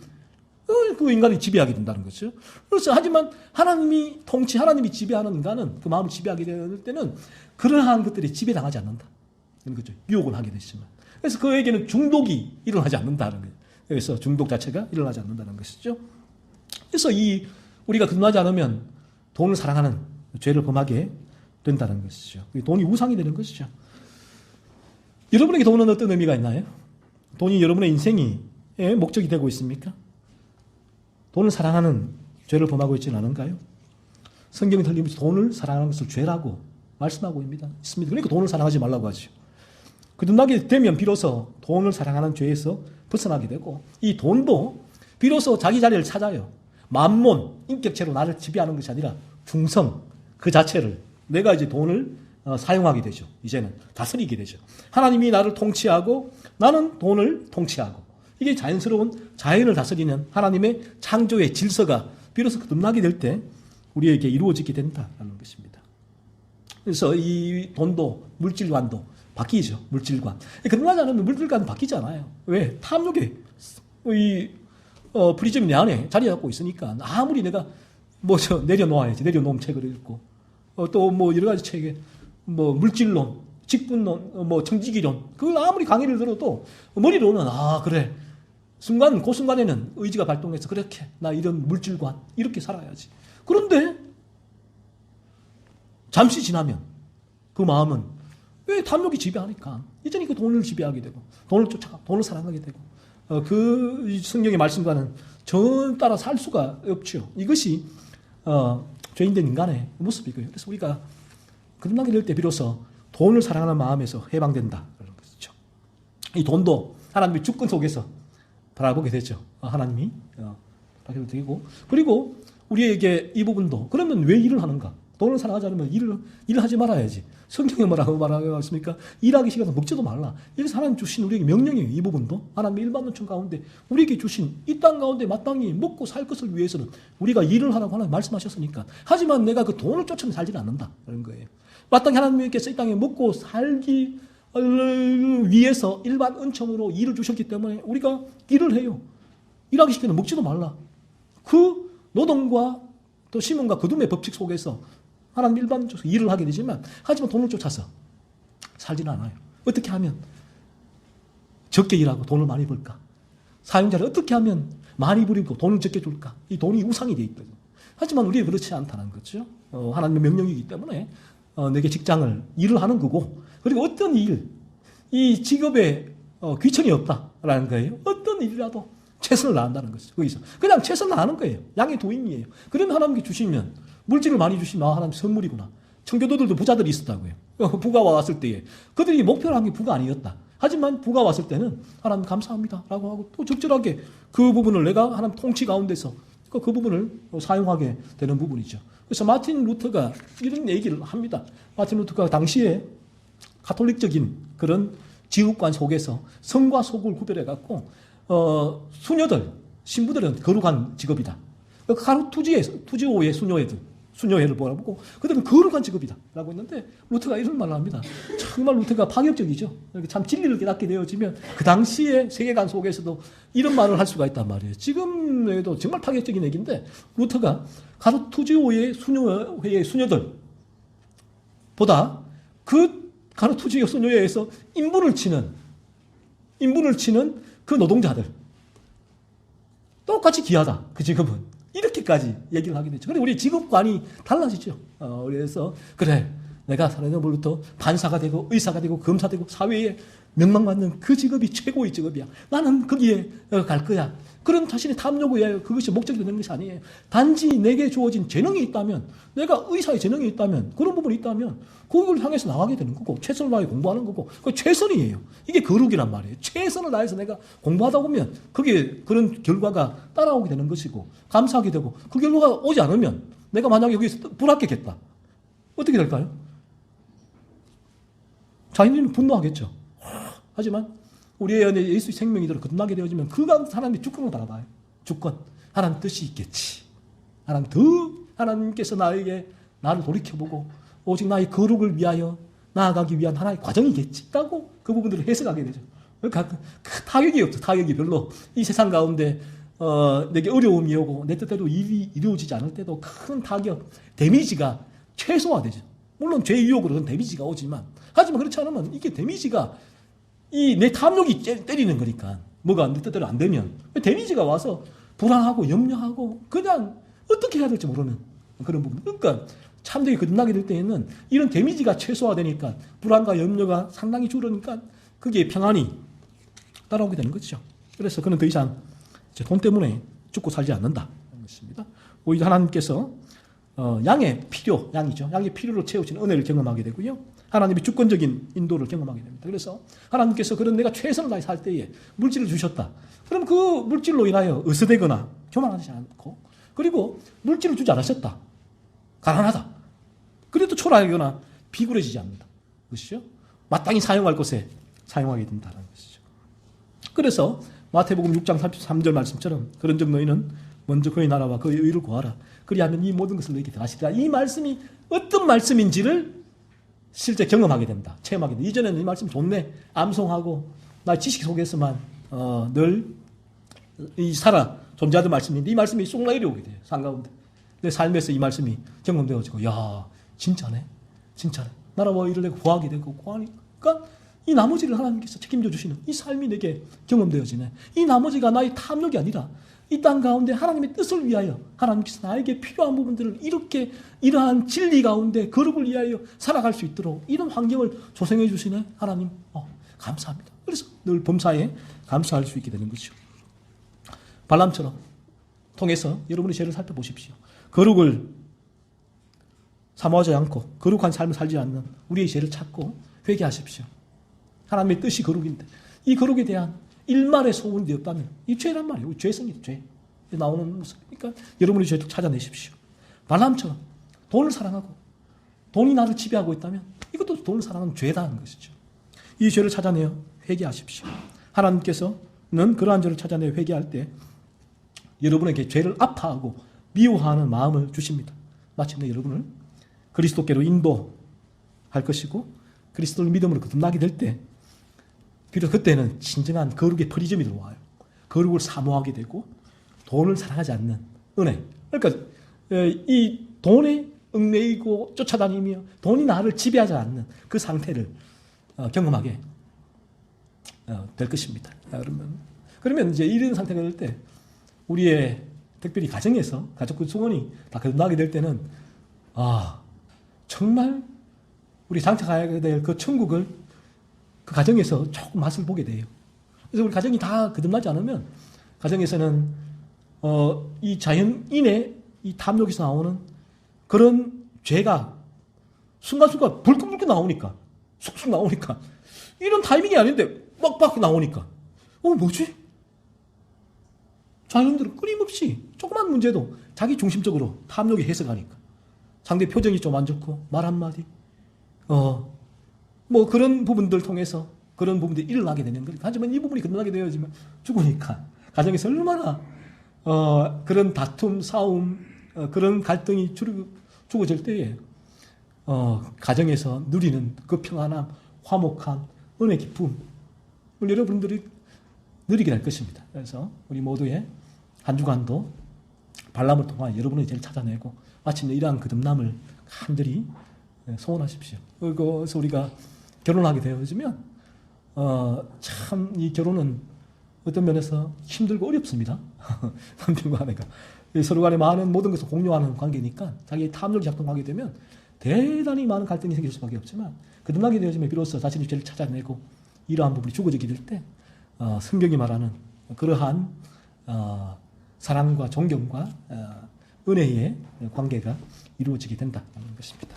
그 인간이 지배하게 된다는 거죠. 그래서 하지만 하나님이 하나님이 지배하는 인간은, 그 마음을 지배하게 될 때는 그러한 것들이 지배당하지 않는다. 이런 거죠. 유혹을 하게 되지만. 그래서 그에게는 중독이 일어나지 않는다는 거예요. 그래서 중독 자체가 일어나지 않는다는 것이죠. 그래서 우리가 거듭나지 않으면 돈을 사랑하는 죄를 범하게 된다는 것이죠. 돈이 우상이 되는 것이죠. 여러분에게 돈은 어떤 의미가 있나요? 돈이 여러분의 인생의 목적이 되고 있습니까? 돈을 사랑하는 죄를 범하고 있지는 않은가요? 성경이 틀림없이 돈을 사랑하는 것을 죄라고 말씀하고 있습니다. 그러니까 돈을 사랑하지 말라고 하죠. 거듭나게 되면 비로소 돈을 사랑하는 죄에서 벗어나게 되고, 이 돈도 비로소 자기 자리를 찾아요. 만몬, 인격체로 나를 지배하는 것이 아니라 중성, 그 자체를 내가 이제 돈을 사용하게 되죠. 이제는 다스리게 되죠. 하나님이 나를 통치하고 나는 돈을 통치하고 이게 자연스러운 자연을 다스리는 하나님의 창조의 질서가 비로소 거듭나게 될 때 우리에게 이루어지게 된다는 것입니다. 그래서 이 돈도 물질관도 바뀌죠. 물질관. 거듭나지 않으면 물질관은 바뀌지 않아요. 왜? 탐욕의 프리즘이 내 안에 자리 잡고 있으니까 아무리 내가 내려놓아야지. 내려놓으면 책을 읽고 또 여러 가지 책에 물질론, 직분론, 청지기론 그걸 아무리 강의를 들어도 머리로는 그래. 그 순간에는 의지가 발동해서 그렇게 나 이런 물질관 이렇게 살아야지. 그런데 잠시 지나면 그 마음은 왜 탐욕이 지배하니까 이제는 그 돈을 지배하게 되고 돈을 쫓아가 돈을 사랑하게 되고 그 성경의 말씀과는 전 따라 살 수가 없죠. 이것이 죄인된 인간의 모습이고요. 그래서 우리가 거듭나게 될 때 비로소 돈을 사랑하는 마음에서 해방된다. 그런 것이죠. 이 돈도 하나님의 주권 속에서 바라보게 되죠. 하나님이 바라보게 되고 그리고 우리에게 이 부분도 그러면 왜 일을 하는가? 돈을 사랑하지 않으면 일을 하지 말아야지. 성경에 뭐라고 말하겠습니까? 일하기 싫어서 먹지도 말라. 이래서 하나님 주신 우리에게 명령이에요. 이 부분도 하나님의 일반 논천 가운데 우리에게 주신 이 땅 가운데 마땅히 먹고 살 것을 위해서는 우리가 일을 하라고 하나님 말씀하셨으니까. 하지만 내가 그 돈을 쫓으면 살지는 않는다. 그런 거예요. 마땅히 하나님께서 이 땅에 먹고 살기 위해서 일반 은총으로 일을 주셨기 때문에 우리가 일을 해요. 일하기 싫으면 먹지도 말라. 그 노동과 또 시몬과 거둠의 법칙 속에서 하나님 일반적으로 일을 하게 되지만 하지만 돈을 쫓아서 살지는 않아요. 어떻게 하면 적게 일하고 돈을 많이 벌까? 사용자를 어떻게 하면 많이 부리고 돈을 적게 줄까? 이 돈이 우상이 되어 있거든요. 하지만 우리가 그렇지 않다는 거죠. 하나님의 명령이기 때문에 내게 일을 하는 거고 그리고 어떤 이 직업에 귀천이 없다라는 거예요. 어떤 일이라도 최선을 다한다는 것이죠. 거기서 그냥 최선을 다하는 거예요. 양의 도인이에요. 그러면 하나님께 주시면 물질을 많이 주시면 하나님 선물이구나. 청교도들도 부자들이 있었다고요. 부가 왔을 때에 그들이 목표를 한 게 부가 아니었다. 하지만 부가 왔을 때는 하나님 감사합니다 라고 하고 또 적절하게 그 부분을 내가 하나님 통치 가운데서 그 부분을 사용하게 되는 부분이죠. 그래서 마틴 루터가 이런 얘기를 합니다. 마틴 루터가 당시에 가톨릭적인 그런 지국관 속에서 성과 속을 구별해갖고 수녀들, 신부들은 거룩한 직업이다. 투지오의 수녀회를 보고 그들은 거룩한 직업이다 라고 했는데 루터가 이런 말을 합니다. 정말 루터가 파격적이죠. 참 진리를 깨닫게 되어지면 그 당시의 세계관 속에서도 이런 말을 할 수가 있단 말이에요. 지금에도 정말 파격적인 얘기인데 루터가 가르투지오의 수녀회의 수녀들보다 그 가르투지오 수녀회에서 인분을 치는 그 노동자들 똑같이 귀하다. 그 직업은. 이렇게까지 얘기를 하게 되죠. 그런데 우리 직업관이 달라지죠. 그래서 그래 내가 살아남으로부터 판사가 되고 의사가 되고 검사 되고 사회에 명망받는 그 직업이 최고의 직업이야. 나는 거기에 갈 거야. 그런 자신의 탐욕에 의하여 그것이 목적이 되는 것이 아니에요. 단지 내게 주어진 재능이 있다면 내가 의사의 재능이 있다면 그런 부분이 있다면 그걸 향해서 나가게 되는 거고 최선을 다해 공부하는 거고 그 최선이에요. 이게 거룩이란 말이에요. 최선을 다해서 내가 공부하다 보면 그게 그런 결과가 따라오게 되는 것이고 감사하게 되고 그 결과가 오지 않으면 내가 만약에 여기서 불합격했다. 어떻게 될까요? 자인들은 분노하겠죠. 하지만 우리의 안에 예수의 생명이 들어 거듭나게 되어지면 그간 사람이 주권을 바라봐요. 주권. 하나님 뜻이 있겠지. 하나님께서 나를 돌이켜보고 오직 나의 거룩을 위하여 나아가기 위한 하나의 과정이겠지. 라고 그 부분들을 해석하게 되죠. 타격이 없죠. 타격이 별로. 이 세상 가운데 내게 어려움이 오고 내 뜻대로 일이 이루어지지 않을 때도 큰 타격, 데미지가 최소화되죠. 물론 죄 유혹으로는 데미지가 오지만 하지만 그렇지 않으면 이게 데미지가 내 탐욕이 때리는 거니까 뭐가 내 뜻대로 안 되면 데미지가 와서 불안하고 염려하고 그냥 어떻게 해야 될지 모르는 그런 부분. 그러니까 참되게 거듭나게 될 때에는 이런 데미지가 최소화되니까 불안과 염려가 상당히 줄으니까 그게 평안이 따라오게 되는 것이죠. 그래서 그는 더 이상 돈 때문에 죽고 살지 않는다. 것입니다. 오히려 하나님께서 양의 필요, 양이죠. 양의 필요를 채우시는 은혜를 경험하게 되고요. 하나님의 주권적인 인도를 경험하게 됩니다. 그래서 하나님께서 그런 내가 최선을 다해 살 때에 물질을 주셨다. 그럼 그 물질로 인하여 의서되거나 교만하지 않고, 그리고 물질을 주지 않으셨다. 가난하다. 그래도 초라하거나 비굴해지지 않는다. 그것이죠. 마땅히 사용할 곳에 사용하게 된다는 것이죠. 그래서 마태복음 6장 33절 말씀처럼 그런즉 너희는 먼저 그의 나라와 그의 의를 구하라. 그리하면 이 모든 것을 너희에게 더하시리라. 이 말씀이 어떤 말씀인지를 실제 경험하게 된다. 체험하게 된다. 이전에는 이 말씀 좋네. 암송하고 나의 지식 속에서만 늘 이 살아 존재하던 말씀인데 이 말씀이 쏙 내려오게 돼요. 산가운데. 내 삶에서 이 말씀이 경험되어지고 야 진짜네. 진짜네. 나라와 의를 내가 구하게 되고 구하니까 이 나머지를 하나님께서 책임져 주시는 이 삶이 내게 경험되어지네. 이 나머지가 나의 탐욕이 아니라 이 땅 가운데 하나님의 뜻을 위하여 하나님께서 나에게 필요한 부분들을 이렇게 이러한 진리 가운데 거룩을 위하여 살아갈 수 있도록 이런 환경을 조성해 주시네. 하나님 감사합니다. 그래서 늘 범사에 감사할 수 있게 되는 것이죠. 발람처럼 통해서 여러분의 죄를 살펴보십시오. 거룩을 사모하지 않고 거룩한 삶을 살지 않는 우리의 죄를 찾고 회개하십시오. 하나님의 뜻이 거룩인데 이 거룩에 대한 일말의 소원이 없다면 이 죄란 말이에요. 죄성이죠. 죄. 나오는 모습. 그러니까 여러분의 죄를 찾아내십시오. 발람처럼 돈을 사랑하고 돈이 나를 지배하고 있다면 이것도 돈을 사랑하는 죄다는 것이죠. 이 죄를 찾아내어 회개하십시오. 하나님께서는 그러한 죄를 찾아내어 회개할 때 여러분에게 죄를 아파하고 미워하는 마음을 주십니다. 마침내 여러분을 그리스도께로 인도할 것이고 그리스도를 믿음으로 거듭나게 될 때 비록 그때는 진정한 거룩의 프리즘이 들어와요. 거룩을 사모하게 되고 돈을 사랑하지 않는 은혜. 그러니까 이 돈에 얽매이고 쫓아다니며 돈이 나를 지배하지 않는 그 상태를 경험하게 될 것입니다. 그러면 이제 이런 상태가 될 때 우리의 특별히 가정에서 가족 구성원이 다 거듭나게 될 때는 정말 우리 장착해야 될 그 천국을 그 가정에서 조금 맛을 보게 돼요. 그래서 우리 가정이 다 거듭나지 않으면 가정에서는 이 자연인의 이 탐욕에서 나오는 그런 죄가 순간순간 불끈불끈 나오니까 쑥쑥 나오니까 이런 타이밍이 아닌데 빡빡 나오니까 뭐지? 자연인들은 끊임없이 조그만 문제도 자기 중심적으로 탐욕에 해석하니까 상대 표정이 좀 안 좋고 말 한마디 그런 부분들 통해서 그런 부분들이 일어나게 되는 거예요. 하지만 이 부분이 끝나게 되어지면 죽으니까 가정에서 얼마나 그런 다툼, 싸움, 그런 갈등이 죽어질 때에 가정에서 누리는 그 평안함, 화목함, 은혜 기쁨을 여러분들이 누리게 될 것입니다. 그래서 우리 모두의 한 주간도 발람을 통하여 여러분의 죄를 찾아내고 마침내 이러한 거듭남을 간절히 소원하십시오. 그래서 우리가 결혼하게 되어지면 참 이 결혼은 어떤 면에서 힘들고 어렵습니다. 남편과 아내가 서로 간에 많은 모든 것을 공유하는 관계니까 자기의 탐욕이 작동하게 되면 대단히 많은 갈등이 생길 수밖에 없지만 거듭나게 되어지면 비로소 자신의 죄를 찾아내고 이러한 부분이 죽어지게 될 때 성경이 말하는 그러한 사랑과 존경과 은혜의 관계가 이루어지게 된다는 것입니다.